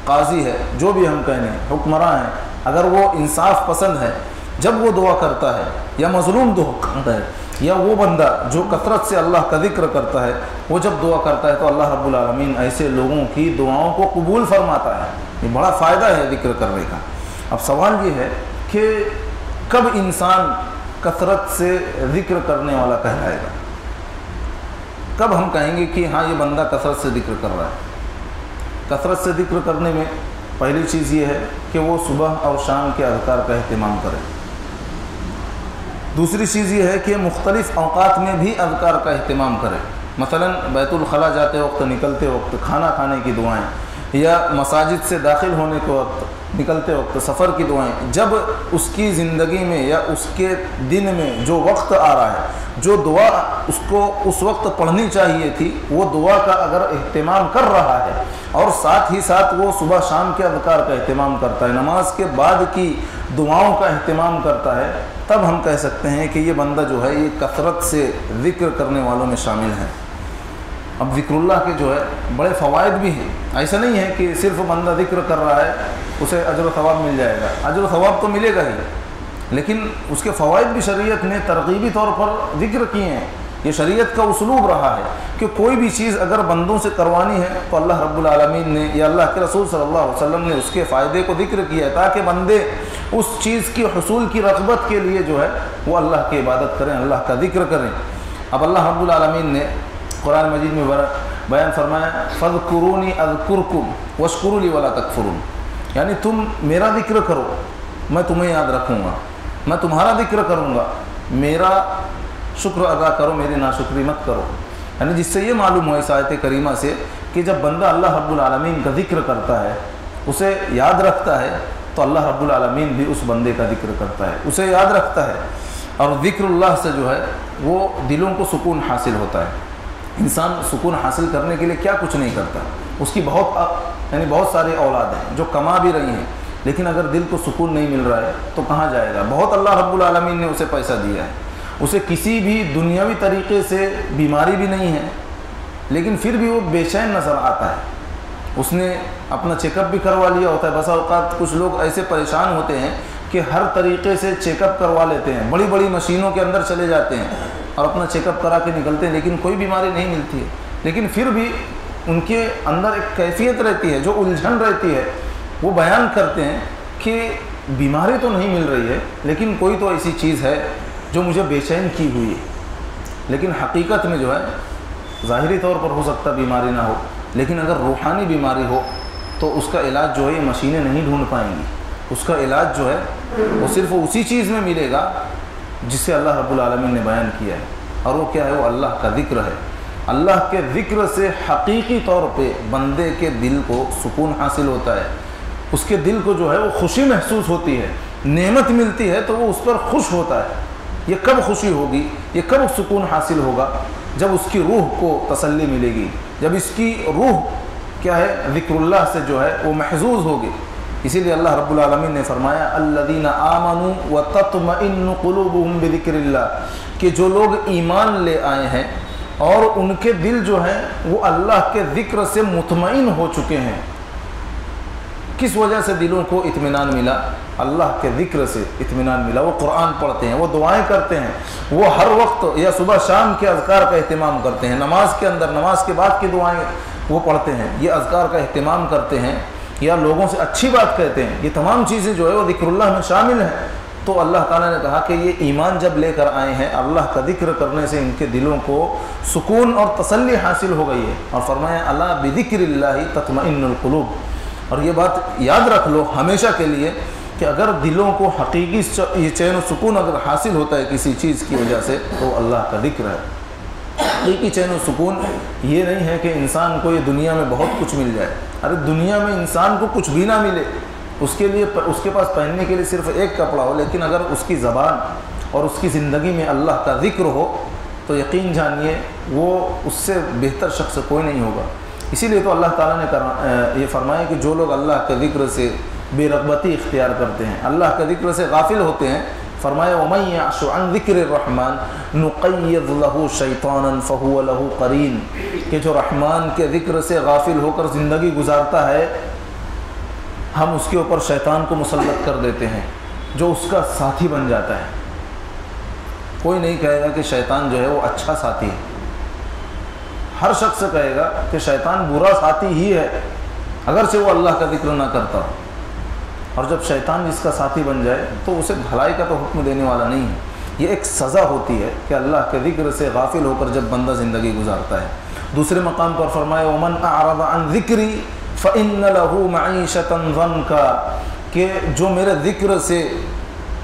قاضی ہے، جو بھی ہم کہنے حکمراں ہیں، اگر وہ انصاف پسند ہے جب وہ دعا کرتا ہے، یا مظلوم دعا کرتا ہے، یا وہ بندہ جو کثرت سے اللہ کا ذکر کرتا ہے وہ جب دعا کرتا ہے تو اللہ رب العالمین ایسے لوگوں کی دعاؤں کو قبول فرماتا ہے۔ یہ بڑا فائدہ ہے ذکر کرنے کا۔ اب سوال یہ ہے کہ کب انسان کثرت سے ذکر کرنے والا کہلائے گا؟ کب ہم کہیں گے کہ ہاں یہ بندہ کثرت سے ذکر کر رہا ہے؟ کثرت سے ذکر کرنے میں پہلی چیز یہ ہے کہ وہ صبح اور شام کے اذکار کا اہتمام کرے۔ دوسری چیز یہ ہے کہ مختلف اوقات میں بھی اذکار کا اہتمام کرے، مثلا بیت الخلاء جاتے وقت، نکلتے وقت، کھانا کھانے کی دعائیں، یا مساجد سے داخل ہونے کے وقت، نکلتے وقت، سفر کی دعائیں۔ جب اس کی زندگی میں یا اس کے دن میں جو وقت آ رہا ہے، جو دعا اس کو اس وقت پڑھنی چاہیے تھی، وہ دعا کا اگر اہتمام کر رہا ہے، اور ساتھ ہی ساتھ وہ صبح شام کے اذکار کا اہتمام کرتا ہے، نماز کے بعد کی دعاؤں کا اہتمام کرتا ہے، تب ہم کہہ سکتے ہیں کہ یہ بندہ جو ہے یہ کثرت سے ذکر کرنے والوں میں شامل ہے۔ اب ذکر اللہ کے جو ہے بڑے فوائد بھی ہیں، ایسا نہیں ہے کہ صرف بندہ ذکر کر رہا ہے اسے اجر و ثواب مل جائے گا، اجر و ثواب تو ملے گا ہی، لیکن اس کے فوائد بھی شریعت نے ترغیبی طور پر ذکر کیے ہیں۔ یہ شریعت کا اسلوب رہا ہے کہ کوئی بھی چیز اگر بندوں سے کروانی ہے تو اللہ رب العالمین نے یا اللہ کے رسول صلی اللہ علیہ وسلم نے اس کے فائدے کو ذکر کیا ہے، تاکہ بندے اس چیز کی حصول کی رغبت کے لیے جو ہے وہ اللہ کی عبادت کریں، اللہ کا ذکر کریں۔ اب اللہ رب العالمین نے قرآن مجید میں بیان فرمایا فَاذْكُرُونِي أَذْكُرْكُمْ وَاشْكُرُوا لِي وَلَا تَكْفُرُونَ، یعنی تم میرا ذکر کرو، میں تمہیں یاد رکھوں گا، میں تمہارا ذکر کروں گا، میرا شکر ادا کرو، میری ناشکری مت کرو۔ یعنی جس سے یہ معلوم ہوا اس آیت کریمہ سے کہ جب بندہ اللہ رب العالمین کا ذکر کرتا ہے، اسے یاد رکھتا ہے، تو اللہ رب العالمین بھی اس بندے کا ذکر کرتا ہے، اسے یاد رکھتا ہے۔ اور ذکر اللہ سے جو ہے وہ دلوں کو سکون حاصل ہوتا ہے۔ انسان سکون حاصل کرنے کے لیے کیا کچھ نہیں کرتا، اس کی بہت ساری اولاد ہیں جو کما بھی رہی ہیں، لیکن اگر دل کو سکون نہیں مل رہا ہے تو کہاں جائے گا؟ بہت اللہ رب العالمین نے اسے پیسہ دیا ہے، اسے کسی بھی دنیاوی طریقے سے بیماری بھی نہیں ہے، لیکن پھر بھی وہ بے چین نظر آتا ہے۔ اس نے اپنا چیک اپ بھی کروا لیا ہوتا ہے۔ بسا اوقات کچھ لوگ ایسے پریشان ہوتے ہیں کہ ہر طریقے سے چیک اپ کروا لیتے ہیں، بڑی بڑی مشینوں کے اندر چلے جاتے ہیں اور اپنا چیک اپ کرا کے نکلتے ہیں، لیکن کوئی بیماری نہیں ملتی ہے۔ لیکن پھر بھی ان کے اندر ایک کیفیت رہتی ہے، جو الجھن رہتی ہے، وہ بیان کرتے ہیں کہ بیماری تو نہیں مل رہی ہے، لیکن کوئی تو ایسی چیز ہے جو مجھے بے چین کی ہوئی ہے۔ لیکن حقیقت میں جو ہے ظاہری طور پر ہو سکتا بیماری نہ ہو، لیکن اگر روحانی بیماری ہو تو اس کا علاج جو ہے یہ مشینیں نہیں ڈھونڈ پائیں گی۔ اس کا علاج جو ہے وہ صرف اسی چیز میں ملے گا جسے اللہ رب العالمین نے بیان کیا ہے، اور وہ کیا ہے؟ وہ اللہ کا ذکر ہے۔ اللہ کے ذکر سے حقیقی طور پہ بندے کے دل کو سکون حاصل ہوتا ہے، اس کے دل کو جو ہے وہ خوشی محسوس ہوتی ہے، نعمت ملتی ہے تو وہ اس پر خوش ہوتا ہے۔ یہ کب خوشی ہوگی، یہ کب سکون حاصل ہوگا؟ جب اس کی روح کو تسلی ملے گی، جب اس کی روح کیا ہے؟ ذکر اللہ سے جو ہے وہ محظوظ ہوگی۔ اسی لیے اللہ رب العالمین نے فرمایا الذین آمنوا وتطمئن قلوبهم بذکر اللہ، کہ جو لوگ ایمان لے آئے ہیں اور ان کے دل جو ہیں وہ اللہ کے ذکر سے مطمئن ہو چکے ہیں۔ کس وجہ سے دلوں کو اطمینان ملا؟ اللہ کے ذکر سے اطمینان ملا۔ وہ قرآن پڑھتے ہیں، وہ دعائیں کرتے ہیں، وہ ہر وقت یا صبح شام کے اذکار کا اہتمام کرتے ہیں، نماز کے اندر نماز کے بعد کی دعائیں وہ پڑھتے ہیں، یہ اذکار کا اہتمام کرتے ہیں، یا لوگوں سے اچھی بات کہتے ہیں۔ یہ تمام چیزیں جو ہے وہ ذکر اللہ میں شامل ہیں۔ تو اللہ تعالیٰ نے کہا کہ یہ ایمان جب لے کر آئے ہیں، اللہ کا ذکر کرنے سے ان کے دلوں کو سکون اور تسلی حاصل ہو گئی ہے، اور فرمایا الا بذکر اللہ تطمئن القلوب۔ اور یہ بات یاد رکھ لو ہمیشہ کے لیے کہ اگر دلوں کو حقیقی یہ چین و سکون اگر حاصل ہوتا ہے کسی چیز کی وجہ سے تو اللہ کا ذکر ہے۔ حقیقی چین و سکون یہ نہیں ہے کہ انسان کو یہ دنیا میں بہت کچھ مل جائے۔ ارے دنیا میں انسان کو کچھ بھی نہ ملے، اس کے لیے اس کے پاس پہننے کے لیے صرف ایک کپڑا ہو، لیکن اگر اس کی زبان اور اس کی زندگی میں اللہ کا ذکر ہو تو یقین جانیے وہ اس سے بہتر شخص کوئی نہیں ہوگا۔ اسی لیے تو اللہ تعالیٰ نے یہ فرمایا کہ جو لوگ اللہ کے ذکر سے بے رغبتی اختیار کرتے ہیں، اللہ کے ذکر سے غافل ہوتے ہیں، فرمایا وَمَن يَعْشُ عَن ذِكْرِ الرَّحْمَنِ نُقَيِّضْ لَهُ شَيْطَانًا فَهُوَ لَهُ قَرِينٌ، کہ جو رحمان کے ذکر سے غافل ہو کر زندگی گزارتا ہے، ہم اس کے اوپر شیطان کو مسلط کر دیتے ہیں جو اس کا ساتھی بن جاتا ہے۔ کوئی نہیں کہے گا کہ شیطان جو ہے وہ اچھا ساتھی ہے، ہر شخص کہے گا کہ شیطان برا ساتھی ہی ہے اگرچہ وہ اللہ کا ذکر نہ کرتا ہو۔ اور جب شیطان جس کا ساتھی بن جائے تو اسے بھلائی کا تو حکم دینے والا نہیں ہے، یہ ایک سزا ہوتی ہے کہ اللہ کے ذکر سے غافل ہو کر جب بندہ زندگی گزارتا ہے۔ دوسرے مقام پر فرمایا وَمَنْ أَعْرَضَ عَنْ ذِكْرِي فَإِنَّ لَهُ مَعِيشَةً ضَنْكًا، کہ جو میرے ذکر سے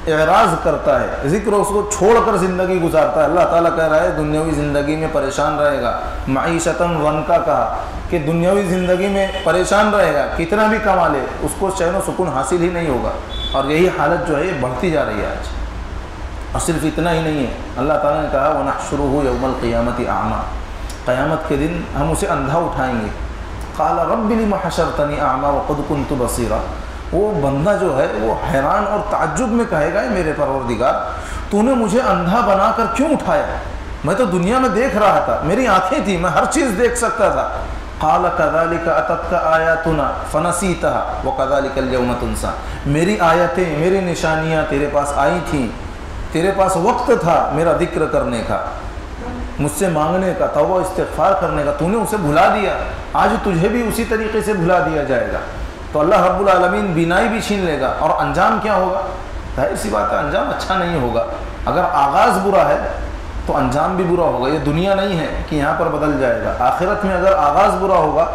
اعراض کرتا ہے، ذکر اس کو چھوڑ کر زندگی گزارتا ہے، اللہ تعالیٰ کہہ رہا ہے دنیاوی زندگی میں پریشان رہے گا۔ معیشتاً ضنکا کہا کہ دنیاوی زندگی میں پریشان رہے گا، کتنا بھی کما لے اس کو چین و سکون حاصل ہی نہیں ہوگا۔ اور یہی حالت جو ہے یہ بڑھتی جا رہی ہے آج۔ اور صرف اتنا ہی نہیں ہے، اللہ تعالیٰ نے کہا وَنَحْشُرُهُ يَوْمَ الْقِيَامَةِ أَعْمَى، قیامت کے دن ہم اسے اندھا اٹھائیں گے۔ قَالَ رَبِّ لِمَ حَشَرْتَنِي أَعْمَى وَقَدْ كُنْتُ بَصِيرًا، وہ بندہ جو ہے وہ حیران اور تعجب میں کہے گا میرے پروردگار تو نے مجھے اندھا بنا کر کیوں اٹھایا؟ میں تو دنیا میں دیکھ رہا تھا، میری آنکھیں تھیں، میں ہر چیز دیکھ سکتا تھا۔ قال كذلك اتتك آیاتنا فنسیتها وكذلك اليوم تنسى، میری آیتیں میری نشانیاں تیرے پاس آئی تھیں، تیرے پاس وقت تھا میرا ذکر کرنے کا، مجھ سے مانگنے کا، توبہ استغفار کرنے کا، تو نے اسے بھلا دیا، آج تجھے بھی اسی طریقے سے بھلا دیا جائے گا۔ تو اللہ رب العالمین بینائی بھی چھین لے گا، اور انجام کیا ہوگا؟ ظاہر سی بات ہے انجام اچھا نہیں ہوگا۔ اگر آغاز برا ہے تو انجام بھی برا ہوگا۔ یہ دنیا نہیں ہے کہ یہاں پر بدل جائے گا، آخرت میں اگر آغاز برا ہوگا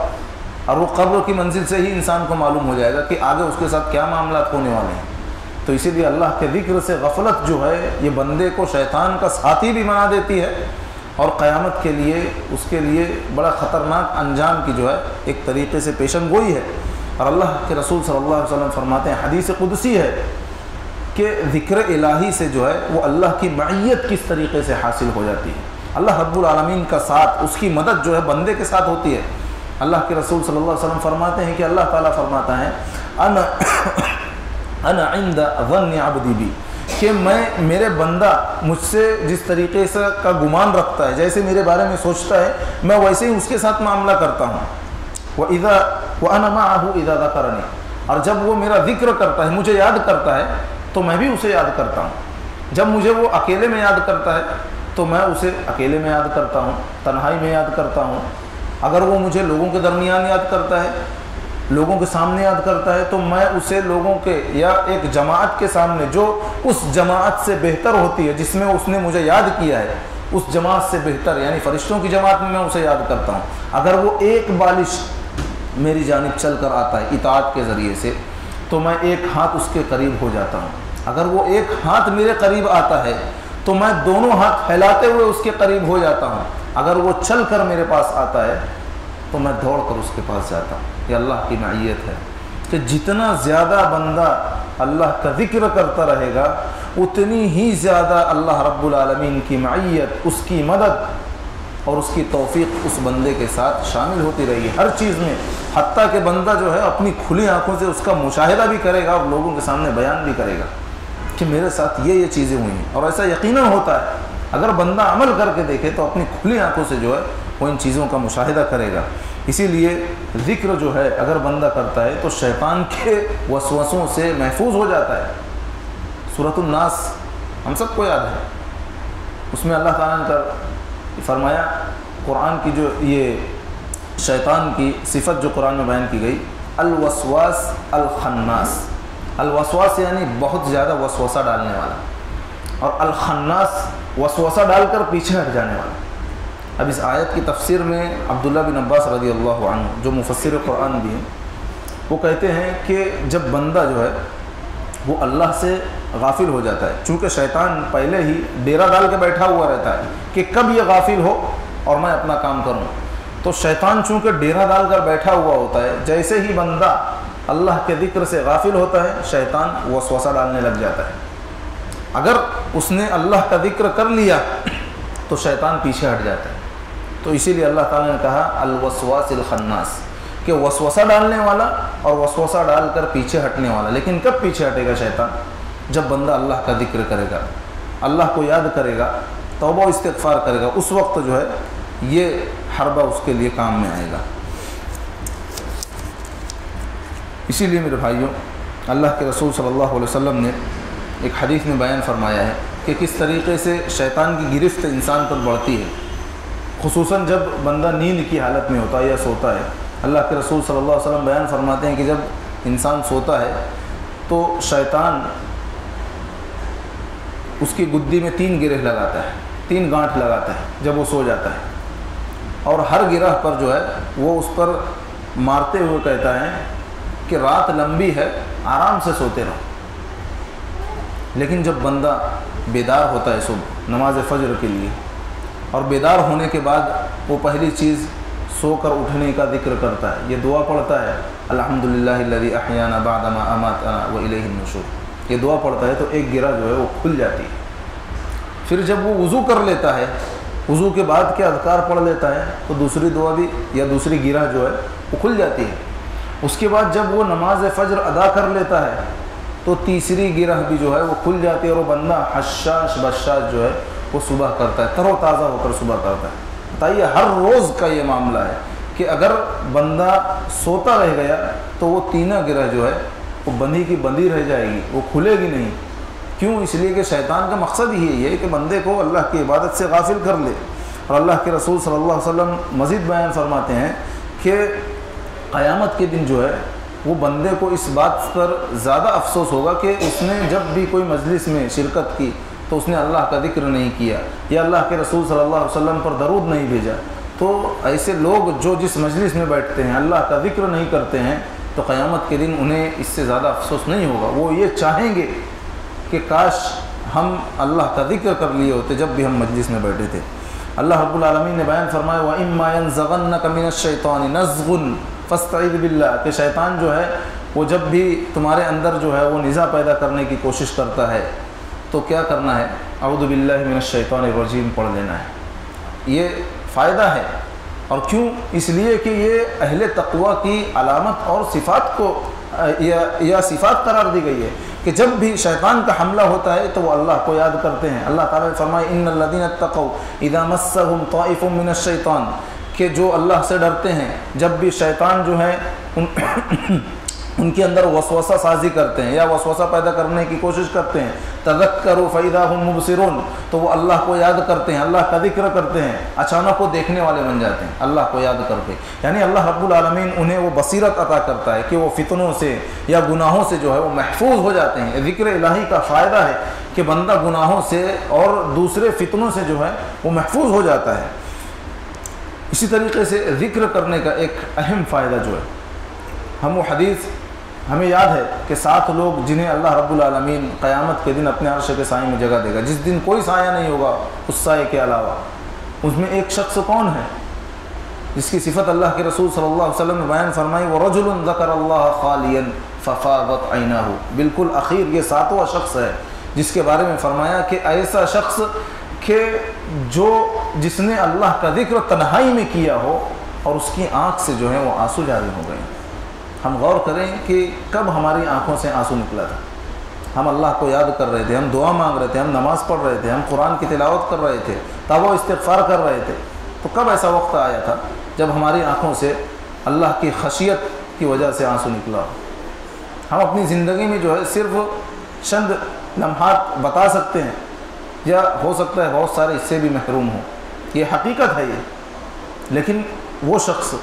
اور وہ قبر کی منزل سے ہی انسان کو معلوم ہو جائے گا کہ آگے اس کے ساتھ کیا معاملات ہونے والے ہیں۔ تو اسی لیے اللہ کے ذکر سے غفلت جو ہے یہ بندے کو شیطان کا ساتھی بھی بنا دیتی ہے، اور قیامت کے لیے اس کے لیے بڑا خطرناک انجام کی جو ہے ایک طریقے سے پیشن گوئی ہے۔ اور اللہ کے رسول صلی اللہ علیہ وسلم فرماتے ہیں، حدیث قدسی ہے کہ ذکر الہی سے جو ہے وہ اللہ کی معیت کس طریقے سے حاصل ہو جاتی ہے۔ اللہ رب العالمین کا ساتھ، اس کی مدد جو ہے بندے کے ساتھ ہوتی ہے۔ اللہ کے رسول صلی اللہ علیہ وسلم فرماتے ہیں کہ اللہ تعالیٰ فرماتا ہے انا عند ظن عبدی بی، کہ میرے بندہ مجھ سے جس طریقے سے کا گمان رکھتا ہے، جیسے میرے بارے میں سوچتا ہے، میں ویسے ہی اس کے ساتھ معاملہ کرتا ہوں۔ وَأَنَا مَعَهُ إِذَا ذَكَرَنِي، اور جب وہ میرا ذکر کرتا ہے، مجھے یاد کرتا ہے، تو میں بھی اسے یاد کرتا ہوں۔ جب مجھے وہ اکیلے میں یاد کرتا ہے تو میں اسے اکیلے میں یاد کرتا ہوں، تنہائی میں یاد کرتا ہوں۔ اگر وہ مجھے لوگوں کے درمیان یاد کرتا ہے، لوگوں کے سامنے یاد کرتا ہے، تو میں اسے لوگوں کے یا ایک جماعت کے سامنے جو اس جماعت سے بہتر ہوتی ہے جس میں اس نے مجھے یاد کیا ہے، اس جماعت سے بہتر یعنی فرشتوں کی جماعت میں اسے یاد کرتا ہوں۔ اگر وہ ایک بالش میری جانب چل کر آتا ہے اطاعت کے ذریعے سے، تو میں ایک ہاتھ اس کے قریب ہو جاتا ہوں۔ اگر وہ ایک ہاتھ میرے قریب آتا ہے تو میں دونوں ہاتھ پھیلاتے ہوئے اس کے قریب ہو جاتا ہوں۔ اگر وہ چل کر میرے پاس آتا ہے تو میں دوڑ کر اس کے پاس جاتا ہوں۔ یہ اللہ کی معیت ہے کہ جتنا زیادہ بندہ اللہ کا ذکر کرتا رہے گا، اتنی ہی زیادہ اللہ رب العالمین کی معیت، اس کی مدد اور اس کی توفیق اس بندے کے ساتھ شامل ہوتی رہے گی ہر چیز میں، حتیٰ کہ بندہ جو ہے اپنی کھلی آنکھوں سے اس کا مشاہدہ بھی کرے گا اور لوگوں کے سامنے بیان بھی کرے گا کہ میرے ساتھ یہ چیزیں ہوئی ہیں۔ اور ایسا یقیناً ہوتا ہے، اگر بندہ عمل کر کے دیکھے تو اپنی کھلی آنکھوں سے جو ہے وہ ان چیزوں کا مشاہدہ کرے گا۔ اسی لیے ذکر جو ہے اگر بندہ کرتا ہے تو شیطان کے وسوسوں سے محفوظ ہو جاتا ہے۔ سورۃ الناس ہم سب کو یاد ہے، اس میں اللہ تعالیٰ نے فرمایا، قرآن کی جو یہ شیطان کی صفت جو قرآن میں بیان کی گئی، الوسواس الخناس۔ الوسواس یعنی بہت زیادہ وسوسہ ڈالنے والا، اور الخناس وسوسہ ڈال کر پیچھے ہٹ جانے والا۔ اب اس آیت کی تفسیر میں عبداللہ بن عباس رضی اللہ عنہ جو مفسر قرآن بھی ہیں، وہ کہتے ہیں کہ جب بندہ جو ہے وہ اللہ سے غافل ہو جاتا ہے، چونکہ شیطان پہلے ہی ڈیرا ڈال کے بیٹھا ہوا رہتا ہے کہ کب یہ غافل ہو اور میں اپنا کام کروں، تو شیطان چونکہ ڈیرا ڈال کر بیٹھا ہوا ہوتا ہے، جیسے ہی بندہ اللہ کے ذکر سے غافل ہوتا ہے شیطان وسوسہ ڈالنے لگ جاتا ہے۔ اگر اس نے اللہ کا ذکر کر لیا تو شیطان پیچھے ہٹ جاتا ہے۔ تو اسی لیے اللہ تعالیٰ نے کہا الوسواس الخناس، کہ وسوسہ ڈالنے والا اور وسوسہ ڈال کر پیچھے ہٹنے والا۔ لیکن کب پیچھے ہٹے گا شیطان؟ جب بندہ اللہ کا ذکر کرے گا، اللہ کو یاد کرے گا، توبہ و استغفار کرے گا، اس وقت جو ہے یہ حربہ اس کے لیے کام میں آئے گا۔ اسی لیے میرے بھائیوں، اللہ کے رسول صلی اللہ علیہ وسلم نے ایک حدیث میں بیان فرمایا ہے کہ کس طریقے سے شیطان کی گرفت انسان پر بڑھتی ہے، خصوصاً جب بندہ نیند کی حالت میں ہوتا ہے یا سوتا ہے۔ اللہ کے رسول صلی اللہ علیہ وسلم بیان فرماتے ہیں کہ جب انسان سوتا ہے تو شیطان اس کی گدی میں 3 گرہ لگاتا ہے، 3 گانٹھ لگاتا ہے جب وہ سو جاتا ہے، اور ہر گرہ پر جو ہے وہ اس پر مارتے ہوئے کہتا ہے کہ رات لمبی ہے، آرام سے سوتے رہو۔ لیکن جب بندہ بیدار ہوتا ہے صبح نماز فجر کے لیے، اور بیدار ہونے کے بعد وہ پہلی چیز سو کر اٹھنے کا ذکر کرتا ہے، یہ دعا پڑھتا ہے، الحمدللہ الذی احیانا بعد ما اماتنا والیہ النشور، یہ دعا پڑھتا ہے تو ایک گرہ جو ہے وہ کھل جاتی ہے۔ پھر جب وہ وضو کر لیتا ہے، وضو کے بعد کے اذکار پڑھ لیتا ہے تو دوسری دعا بھی یا دوسری گرہ جو ہے وہ کھل جاتی ہے۔ اس کے بعد جب وہ نماز فجر ادا کر لیتا ہے تو تیسری گرہ بھی جو ہے وہ کھل جاتی ہے، اور وہ بندہ حشاش بشاش جو ہے وہ صبح کرتا ہے، تر و تازہ ہو کر صبح کرتا ہے۔ بتائیے ہر روز کا یہ معاملہ ہے کہ اگر بندہ سوتا رہ گیا تو وہ 3 گرہ جو ہے وہ بندھی کی بندھی رہ جائے گی، وہ کھلے گی نہیں۔ کیوں؟ اس لیے کہ شیطان کا مقصد ہی ہے کہ بندے کو اللہ کی عبادت سے غافل کر لے۔ اور اللہ کے رسول صلی اللہ علیہ وسلم مزید بیان فرماتے ہیں کہ قیامت کے دن جو ہے وہ بندے کو اس بات پر زیادہ افسوس ہوگا کہ اس نے جب بھی کوئی مجلس میں شرکت کی تو اس نے اللہ کا ذکر نہیں کیا یا اللہ کے رسول صلی اللہ علیہ وسلم پر درود نہیں بھیجا۔ تو ایسے لوگ جو جس مجلس میں بیٹھتے ہیں اللہ کا ذکر نہیں کرتے ہیں تو قیامت کے دن انہیں اس سے زیادہ افسوس نہیں ہوگا، وہ یہ چاہیں گے کہ کاش ہم اللہ کا ذکر کر لیے ہوتے جب بھی ہم مجلس میں بیٹھے تھے۔ اللہ رب العالمین نے بیان فرمایا وَإِمَّا يَنزَغَنَّكَ مِنَ الشَّيْطَانِ نَزْغٌ فَاسْتَعِذْ بِاللَّهِ، کہ شیطان جو ہے وہ جب بھی تمہارے اندر جو ہے وہ نزاع پیدا کرنے کی کوشش کرتا ہے تو کیا کرنا ہے؟ اعوذ باللہ من الشیطان الرجیم پڑھ لینا ہے۔ یہ فائدہ ہے، اور کیوں؟ اس لیے کہ یہ اہل تقوی کی علامت اور صفات کو یا صفات قرار دی گئی ہے کہ جب بھی شیطان کا حملہ ہوتا ہے تو وہ اللہ کو یاد کرتے ہیں۔ اللہ تعالیٰ نے فرمایا ان الذین اتقوا اذا مسهم طائف من الشیطان، کہ جو اللہ سے ڈرتے ہیں جب بھی شیطان جو ہے ان کے اندر وسوسہ سازی کرتے ہیں یا وسوسہ پیدا کرنے کی کوشش کرتے ہیں، تذکروا فاذا هم مبصرون، تو وہ اللہ کو یاد کرتے ہیں، اللہ کا ذکر کرتے ہیں، اچانک وہ دیکھنے والے بن جاتے ہیں اللہ کو یاد کرتے، یعنی اللہ رب العالمین انہیں وہ بصیرت عطا کرتا ہے کہ وہ فتنوں سے یا گناہوں سے جو ہے وہ محفوظ ہو جاتے ہیں۔ ذکر الہی کا فائدہ ہے کہ بندہ گناہوں سے اور دوسرے فتنوں سے جو ہے وہ محفوظ ہو جاتا ہے۔ اسی طریقے سے ذکر کرنے کا ایک اہم فائدہ جو ہے، ہم وہ حدیث ہمیں یاد ہے کہ 7 لوگ جنہیں اللہ رب العالمین قیامت کے دن اپنے عرش کے سائے میں جگہ دے گا، جس دن کوئی سایہ نہیں ہوگا اس سائے کے علاوہ۔ اس میں ایک شخص کون ہے جس کی صفت اللہ کے رسول صلی اللہ علیہ وسلم نے بیان فرمائی وَرَجُلٌ ذَكَرَ اللَّهَ خَالِيًا فَفَاضَتْ عَيْنَاهُ، بالکل اخیر یہ 7واں شخص ہے جس کے بارے میں فرمایا کہ ایسا شخص کہ جس نے اللہ کا ذکر تنہائی میں کیا ہو اور اس کی آنکھ سے جو ہے وہ آنسو جاری ہو گئے۔ ہم غور کریں کہ کب ہماری آنکھوں سے آنسو نکلا تھا؟ ہم اللہ کو یاد کر رہے تھے، ہم دعا مانگ رہے تھے، ہم نماز پڑھ رہے تھے، ہم قرآن کی تلاوت کر رہے تھے، توبہ استغفار کر رہے تھے، تو کب ایسا وقت آیا تھا جب ہماری آنکھوں سے اللہ کی خشیت کی وجہ سے آنسو نکلا ہو؟ ہم اپنی زندگی میں جو ہے صرف چند لمحات بتا سکتے ہیں، یا ہو سکتا ہے بہت سارے اس سے بھی محروم ہوں، یہ حقیقت ہے یہ۔ لیکن وہ شخص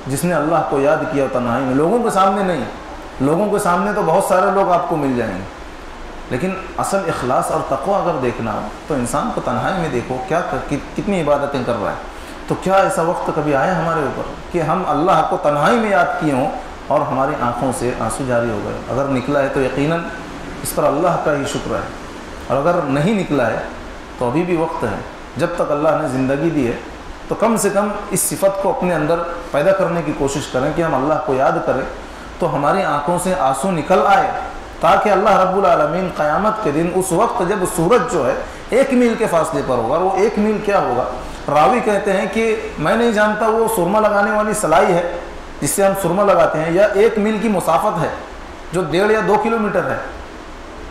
جس نے اللہ کو یاد کیا تنہائی میں، لوگوں کے سامنے نہیں، لوگوں کے سامنے تو بہت سارے لوگ آپ کو مل جائیں گے، لیکن اصل اخلاص اور تقوی اگر دیکھنا ہو تو انسان کو تنہائی میں دیکھو کیا کتنی عبادتیں کر رہا ہے۔ تو کیا ایسا وقت کبھی آیا ہمارے اوپر کہ ہم اللہ کو تنہائی میں یاد کیے ہوں اور ہماری آنکھوں سے آنسو جاری ہو گئے؟ اگر نکلا ہے تو یقیناً اس پر اللہ کا ہی شکر ہے، اور اگر نہیں نکلا ہے تو ابھی بھی وقت ہے، جب تک اللہ نے زندگی دی ہے تو کم سے کم اس صفت کو اپنے اندر پیدا کرنے کی کوشش کریں کہ ہم اللہ کو یاد کریں تو ہماری آنکھوں سے آنسو نکل آئے، تاکہ اللہ رب العالمین قیامت کے دن اس وقت جب سورج جو ہے 1 میل کے فاصلے پر ہوگا، وہ 1 میل کیا ہوگا؟ راوی کہتے ہیں کہ میں نہیں جانتا وہ سرما لگانے والی سلائی ہے جس سے ہم سرما لگاتے ہیں، یا 1 میل کی مسافت ہے جو 1.5 یا 2 کلومیٹر ہے،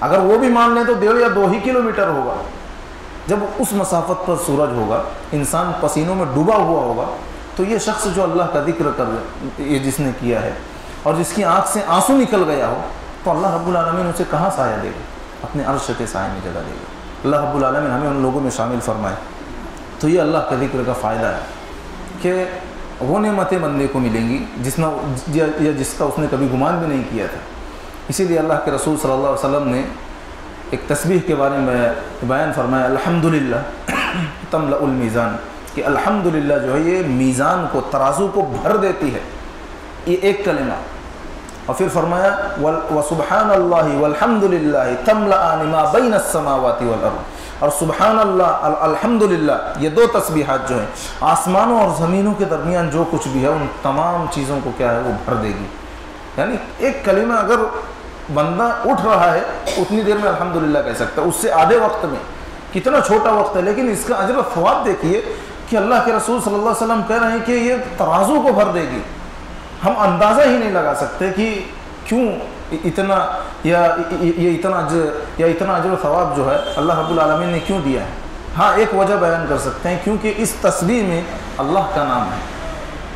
اگر وہ بھی مان لیں تو 1.5 یا 2 ہی کلومیٹر ہوگا۔ جب اس مسافت پر سورج ہوگا، انسان پسینوں میں ڈوبا ہوا ہوگا، تو یہ شخص جو اللہ کا ذکر کر یہ جس نے کیا ہے اور جس کی آنکھ سے آنسو نکل گیا ہو، تو اللہ رب العالمین اسے کہاں سایہ دے گا؟ اپنے عرش کے سائے میں جگہ دے گا۔ اللہ رب العالمین ہمیں ان لوگوں میں شامل فرمائے۔ تو یہ اللہ کے ذکر کا فائدہ ہے کہ وہ نعمتیں بندے کو ملیں گی جس کا اس نے کبھی گمان بھی نہیں کیا تھا۔ اسی لیے اللہ کے رسول صلی اللہ علیہ وسلم نے ایک تسبیح کے بارے میں بیان فرمایا الحمدللہ تملأ المیزان، کہ الحمدللہ جو ہے یہ میزان کو، ترازو کو بھر دیتی ہے، یہ ایک کلمہ۔ اور پھر فرمایا وسبحان اللہ والحمدللہ تملأان ما بین السماوات والارض، اور سبحان اللہ الحمدللہ یہ 2 تسبیحات جو ہیں آسمانوں اور زمینوں کے درمیان جو کچھ بھی ہے ان تمام چیزوں کو کیا ہے وہ بھر دے گی۔ یعنی ایک کلمہ اگر بندہ اٹھ رہا ہے اتنی دیر میں الحمدللہ کہہ سکتا ہے، اس سے آدھے وقت میں، کتنا چھوٹا وقت ہے لیکن اس کا اجر و ثواب دیکھیے کہ اللہ کے رسول صلی اللہ علیہ وسلم کہہ رہے ہیں کہ یہ ترازو کو بھر دے گی۔ ہم اندازہ ہی نہیں لگا سکتے کہ کیوں اتنا یا اتنا اجر و ثواب جو ہے اللہ رب العالمین نے کیوں دیا ہے۔ ہاں ایک وجہ بیان کر سکتے ہیں، کیونکہ اس تسبیح میں اللہ کا نام ہے،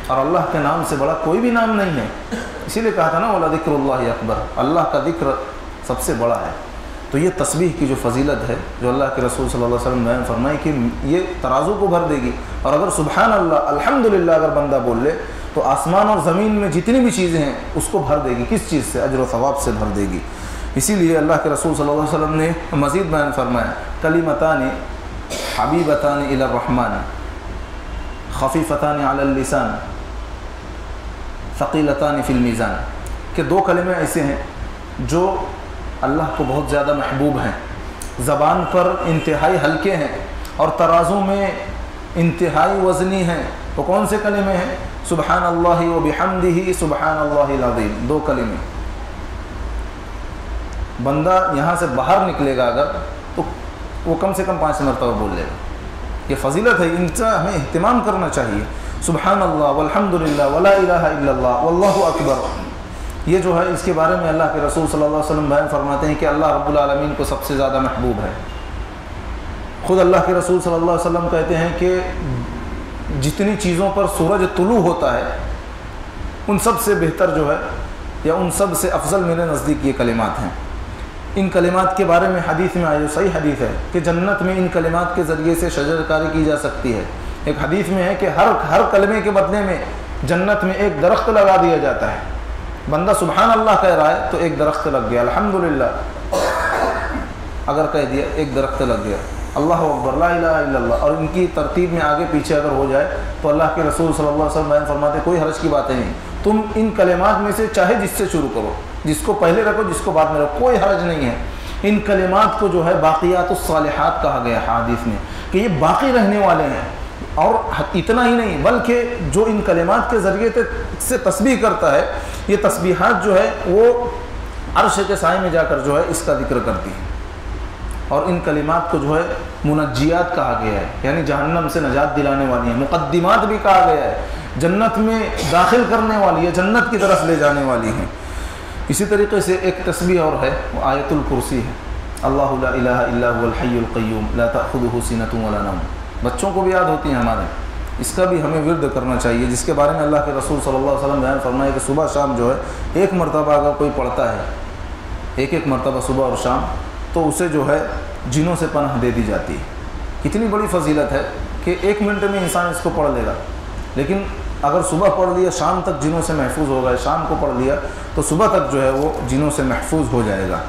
اور اللہ کے نام سے بڑا کوئی بھی نام نہیں ہے۔ اسی لیے کہا تھا نا وَلَذِكْرُ اللَّهِ أَكْبَرُ، اللہ کا ذکر سب سے بڑا ہے۔ تو یہ تسبیح کی جو فضیلت ہے جو اللہ کے رسول صلی اللہ علیہ وسلم بیان فرمائی کہ یہ ترازو کو بھر دے گی، اور اگر سبحان اللہ الحمدللہ اگر بندہ بول لے تو آسمان اور زمین میں جتنی بھی چیزیں ہیں اس کو بھر دے گی۔ کس چیز سے؟ اجر و ثواب سے بھر دے گی۔ اسی لیے اللہ کے رسول صلی اللہ علیہ وسلم نے مزید بیان فرمایا کلمتان حبیبتان الی الرحمن خفیفتان علی اللسان ثقیلتان فی المیزان، کہ 2 کلمے ایسے ہیں جو اللہ کو بہت زیادہ محبوب ہیں، زبان پر انتہائی ہلکے ہیں اور ترازو میں انتہائی وزنی ہیں۔ وہ کون سے کلمے ہیں؟ سبحان اللہ و بحمدہ سبحان اللہ العظیم، 2 کلمے۔ بندہ یہاں سے باہر نکلے گا اگر تو وہ کم سے کم 5 مرتبہ بول لے گا۔ یہ فضیلت ہے، ان سے ہمیں اہتمام کرنا چاہیے۔ سبحان اللہ والحمد للہ ولا الہ الا اللہ واللہ اکبر، یہ جو ہے اس کے بارے میں اللہ کے رسول صلی اللہ علیہ وسلم بیان فرماتے ہیں کہ اللہ رب العالمین کو سب سے زیادہ محبوب ہے۔ خود اللہ کے رسول صلی اللہ علیہ وسلم کہتے ہیں کہ جتنی چیزوں پر سورج طلوع ہوتا ہے ان سب سے بہتر جو ہے یا ان سب سے افضل میرے نزدیک یہ کلمات ہیں۔ ان کلمات کے بارے میں حدیث میں آئی، صحیح حدیث ہے کہ جنت میں ان کلمات کے ذریعے سے شجر کاری کی جا سکتی ہے۔ ایک حدیث میں ہے کہ ہر کلمے کے بدلے میں جنت میں ایک درخت لگا دیا جاتا ہے۔ بندہ سبحان اللہ کہہ رہا ہے تو ایک درخت لگ گیا، الحمدللہ اگر کہہ دیا ایک درخت لگ گیا، اللہ اکبر لا الہ الا اللہ، اور ان کی ترتیب میں آگے پیچھے اگر ہو جائے تو اللہ کے رسول صلی اللہ علیہ وسلم بیان فرماتے ہیں کوئی حرج کی باتیں نہیں، تم ان کلمات میں سے چاہے جس سے شروع کرو، جس کو پہلے رکھو جس کو بعد میں رکھو، کوئی حرج نہیں ہے۔ ان کلمات کو جو ہے باقیات الصالحات کہا گیا حدیث میں کہ یہ باقی رہنے والے ہیں۔ اور اتنا ہی نہیں بلکہ جو ان کلمات کے ذریعے سے تسبیح کرتا ہے، یہ تسبیحات جو ہے وہ عرش کے سائے میں جا کر جو ہے اس کا ذکر کرتی ہے۔ اور ان کلمات کو جو ہے منجیات کہا گیا ہے، یعنی جہنم سے نجات دلانے والی ہیں۔ مقدمات بھی کہا گیا ہے، جنت میں داخل کرنے والی ہے، جنت کی طرف لے جانے والی ہیں۔ اسی طریقے سے ایک تسبیح اور ہے، وہ آیت الکرسی ہے، اللہ لا الہ الا هو الحی القیوم لا تأخذہ سنۃ ولا نوم۔ بچوں کو بھی یاد ہوتی ہیں ہمارے، اس کا بھی ہمیں ورد کرنا چاہیے، جس کے بارے میں اللہ کے رسول صلی اللہ علیہ وسلم بیان فرمائے کہ صبح شام جو ہے 1 مرتبہ اگر کوئی پڑھتا ہے، 1 مرتبہ صبح اور شام، تو اسے جو ہے جنوں سے پناہ دے دی جاتی ہے۔ کتنی بڑی فضیلت ہے کہ 1 منٹ میں انسان اس کو پڑھ لے گا، لیکن اگر صبح پڑھ لیا شام تک جنوں سے محفوظ ہوگا، شام کو پڑھ لیا تو صبح تک جو ہے وہ جنوں سے محفوظ ہو جائے گا۔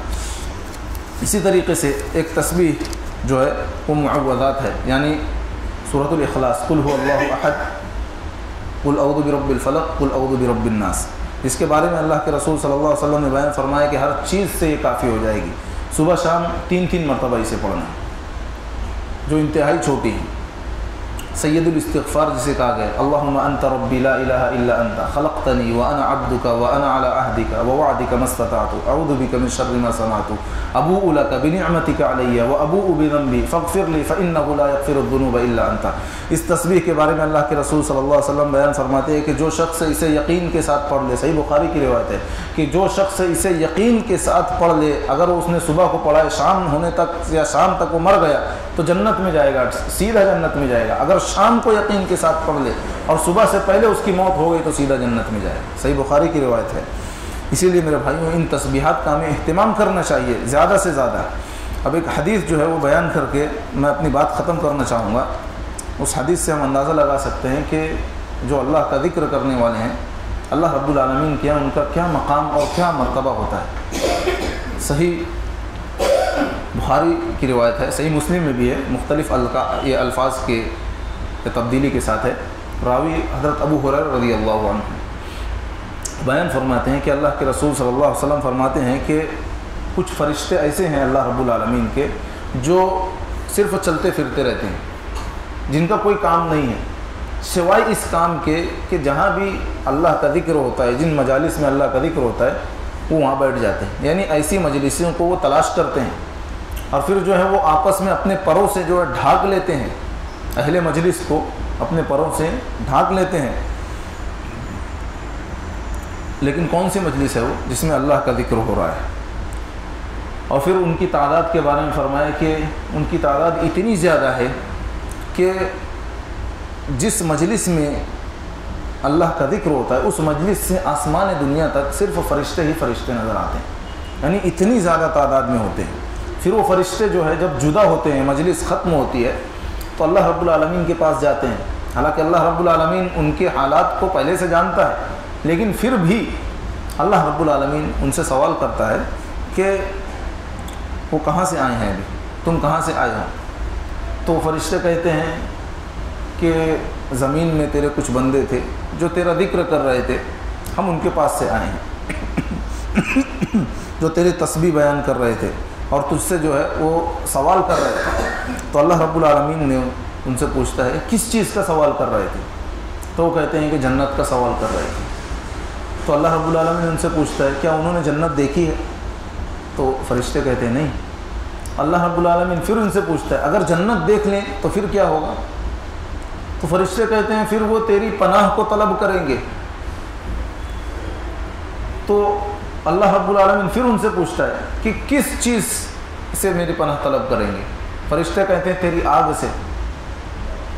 اسی طریقے سے ایک تسبیح جو ہے وہ معوذات ہے، یعنی سورۃ الاخلاص، قل هو اللہ احد، قل اعوذ برب الفلق، قل اعوذ برب الناس، اس کے بارے میں اللہ کے رسول صلی اللہ علیہ وسلم نے بیان فرمایا کہ ہر چیز سے یہ کافی ہو جائے گی۔ صبح شام 3 مرتبہ اسے پڑھنا، جو انتہائی چھوٹی ہے۔ سید الاستغفار جسے کہا گیا، اللہم انت ربی لا الہ الا انت خلقتنی وانا عبدک وانا علی عہدک ووعدک ما استطعت اعوذ بک من شر ما صنعت ابوء لک بنعمتک علی وابوء بذنبی فاغفر لی فانہ لا یغفر الذنوب الا انت۔ اس تسبیح کے بارے میں اللہ کے رسول صلی اللہ علیہ وسلم بیان فرماتے ہیں کہ جو شخص اسے یقین کے ساتھ پڑھ لے، صحیح بخاری کی روایت ہے کہ جو شخص اسے یقین کے ساتھ پڑھ لے، اگر اس نے صبح کو پڑھا ہے شام ہونے تک یا شام تک وہ مر گیا تو جنت میں جائے گا، سیدھا جنت میں جائے گا۔ اگر شام کو یقین کے ساتھ پڑھ لے اور صبح سے پہلے اس کی موت ہو گئی تو سیدھا جنت میں جائے گا، صحیح بخاری کی روایت ہے۔ اسی لیے میرے بھائیوں ان تسبیحات کا ہمیں اہتمام کرنا چاہیے زیادہ سے زیادہ۔ اب ایک حدیث جو ہے وہ بیان کر کے میں اپنی بات ختم کرنا چاہوں گا۔ اس حدیث سے ہم اندازہ لگا سکتے ہیں کہ جو اللہ کا ذکر کرنے والے ہیں، اللہ رب العالمین کیا ان کا کیا مقام اور کیا مرتبہ ہوتا ہے۔ صحیح بخاری کی روایت ہے، صحیح مسلم میں بھی ہے، مختلف یہ الفاظ کے تبدیلی کے ساتھ ہے۔ راوی حضرت ابو ہریرہ رضی اللہ عنہ بیان فرماتے ہیں کہ اللہ کے رسول صلی اللہ علیہ وسلم فرماتے ہیں کہ کچھ فرشتے ایسے ہیں اللہ رب العالمین کے جو صرف چلتے پھرتے رہتے ہیں، جن کا کوئی کام نہیں ہے سوائے اس کام کے کہ جہاں بھی اللہ کا ذکر ہوتا ہے، جن مجالس میں اللہ کا ذکر ہوتا ہے وہ وہاں بیٹھ جاتے ہیں، یعنی ایسی مجلسوں کو وہ تلاش کرتے ہیں اور پھر جو ہے وہ آپس میں اپنے پروں سے جو ہے ڈھانک لیتے ہیں، اہل مجلس کو اپنے پروں سے ڈھانک لیتے ہیں۔ لیکن کون سی مجلس ہے وہ؟ جس میں اللہ کا ذکر ہو رہا ہے۔ اور پھر ان کی تعداد کے بارے میں فرمایا کہ ان کی تعداد اتنی زیادہ ہے کہ جس مجلس میں اللہ کا ذکر ہوتا ہے اس مجلس سے آسمان دنیا تک صرف فرشتے ہی فرشتے نظر آتے ہیں، یعنی اتنی زیادہ تعداد میں ہوتے ہیں۔ پھر وہ فرشتے جو ہے جب جدا ہوتے ہیں، مجلس ختم ہوتی ہے تو اللہ رب العالمین کے پاس جاتے ہیں۔ حالانکہ اللہ رب العالمین ان کے حالات کو پہلے سے جانتا ہے، لیکن پھر بھی اللہ رب العالمین ان سے سوال کرتا ہے کہ وہ کہاں سے آئے ہیں، ابھی تم کہاں سے آئے ہو؟ تو فرشتے کہتے ہیں کہ زمین میں تیرے کچھ بندے تھے جو تیرا ذکر کر رہے تھے، ہم ان کے پاس سے آئے ہیں۔ جو تیری تسبیح بیان کر رہے تھے اور تجھ سے جو ہے وہ سوال کر رہے تھے، تو اللہ رب العالمین نے ان سے پوچھتا ہے کس چیز کا سوال کر رہے تھے؟ تو وہ کہتے ہیں کہ جنت کا سوال کر رہے تھے۔ تو اللہ رب العالمین ان سے پوچھتا ہے کیا انہوں نے جنت دیکھی ہے؟ تو فرشتے کہتے ہیں نہیں۔ اللہ رب العالمین پھر ان سے پوچھتا ہے اگر جنت دیکھ لیں تو پھر کیا ہوگا؟ تو فرشتے کہتے ہیں پھر وہ تیری پناہ کو طلب کریں گے۔ تو اللہ رب العالمین پھر ان سے پوچھتا ہے کہ کس چیز سے میری پناہ طلب کریں گے؟ فرشتے کہتے ہیں تیری آگ سے۔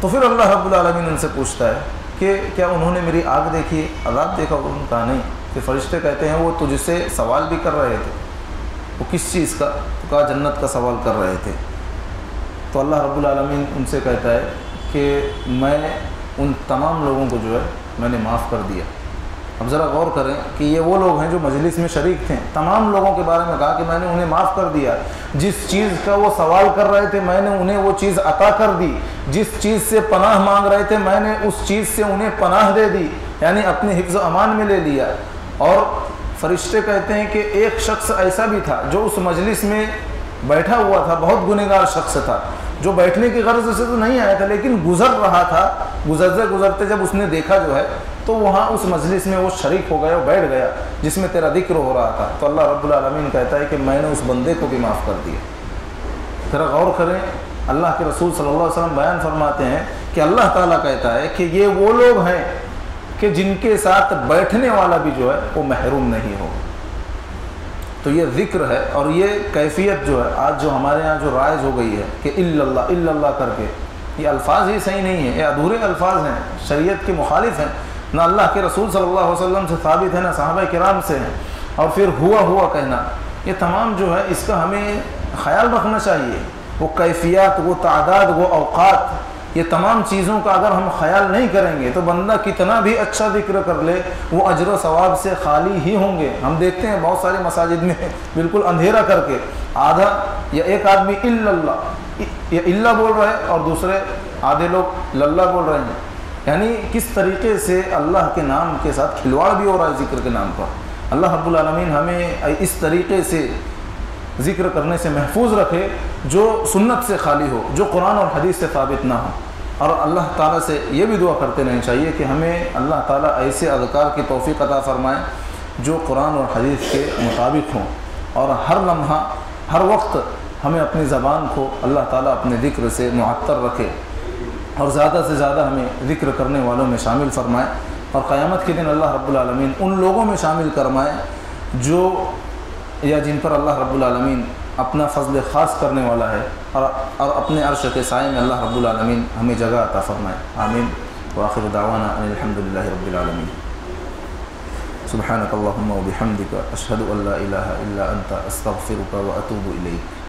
تو پھر اللہ رب العالمین ان سے پوچھتا ہے کہ کیا انہوں نے میری آگ دیکھی ہے، عذاب دیکھا؟ انہوں نے کہا نہیں۔ پھر فرشتے کہتے ہیں وہ تجھ سے سوال بھی کر رہے تھے، وہ کس چیز کا؟ تو کہا جنت کا سوال کر رہے تھے۔ تو اللہ رب العالمین ان سے کہتا ہے کہ میں ان تمام لوگوں کو جو ہے میں نے معاف کر دیا۔ اب ذرا غور کریں کہ یہ وہ لوگ ہیں جو مجلس میں شریک تھے، تمام لوگوں کے بارے میں کہا کہ میں نے انہیں معاف کر دیا، جس چیز کا وہ سوال کر رہے تھے میں نے انہیں وہ چیز عطا کر دی، جس چیز سے پناہ مانگ رہے تھے میں نے اس چیز سے انہیں پناہ دے دی، یعنی اپنے حفظ و امان میں لے لیا۔ اور فرشتے کہتے ہیں کہ ایک شخص ایسا بھی تھا جو اس مجلس میں بیٹھا ہوا تھا، بہت گنہگار شخص تھا، جو بیٹھنے کی غرض سے تو نہیں آیا تھا لیکن گزر رہا تھا، گزرتے جب اس نے دیکھا جو ہے تو وہاں اس مجلس میں وہ شریک ہو گیا، وہ بیٹھ گیا جس میں تیرا ذکر ہو رہا تھا۔ تو اللہ رب العالمین کہتا ہے کہ میں نے اس بندے کو بھی معاف کر دیا۔ ذرا غور کریں، اللہ کے رسول صلی اللہ علیہ وسلم بیان فرماتے ہیں کہ اللہ تعالیٰ کہتا ہے کہ یہ وہ لوگ ہیں کہ جن کے ساتھ بیٹھنے والا بھی جو ہے وہ محروم نہیں ہو۔ تو یہ ذکر ہے اور یہ کیفیت جو ہے آج جو ہمارے یہاں جو رائج ہو گئی ہے کہ الا اللہ کر کے، یہ الفاظ ہی صحیح نہیں ہیں، یہ ادھورے الفاظ ہیں، شریعت کے مخالف ہیں، نہ اللہ کے رسول صلی اللہ علیہ وسلم سے ثابت ہے نہ صحابہ کرام سے ہیں۔ اور پھر ہوا کہنا، یہ تمام جو ہے اس کا ہمیں خیال رکھنا چاہیے۔ وہ کیفیات، وہ تعداد، وہ اوقات، یہ تمام چیزوں کا اگر ہم خیال نہیں کریں گے تو بندہ کتنا بھی اچھا ذکر کر لے وہ اجر و ثواب سے خالی ہی ہوں گے۔ ہم دیکھتے ہیں بہت سارے مساجد میں بالکل اندھیرا کر کے آدھا یا ایک آدمی یا اللہ بول رہا ہے اور دوسرے آدھے لوگ للہ بول رہے ہیں، یعنی کس طریقے سے اللہ کے نام کے ساتھ کھلواڑ بھی ہو رہا ہے ذکر کے نام پر۔ اللہ رب العالمین ہمیں اس طریقے سے ذکر کرنے سے محفوظ رکھے جو سنت سے خالی ہو، جو قرآن اور حدیث سے ثابت نہ ہو۔ اور اللہ تعالیٰ سے یہ بھی دعا کرتے رہنا چاہیے کہ ہمیں اللہ تعالیٰ ایسے اذکار کی توفیق عطا فرمائے جو قرآن اور حدیث کے مطابق ہوں، اور ہر لمحہ ہر وقت ہمیں اپنی زبان کو اللہ تعالیٰ اپنے ذکر سے معطر رکھے اور زیادہ سے زیادہ ہمیں ذکر کرنے والوں میں شامل فرمائے، اور قیامت کے دن اللہ رب العالمین ان لوگوں میں شامل کرمائے جو یا جن پر اللہ رب العالمین اپنا فضل خاص کرنے والا ہے، اور اپنے عرش کے سائے میں اللہ رب العالمین ہمیں جگہ عطا فرمائے۔ آمین۔ وآخر دعوانا ان الحمد للہ رب العالمین۔ سبحانک اللہم وبحمدک اشہد ان لا الہ الا انت استغفرک واتوب الیک۔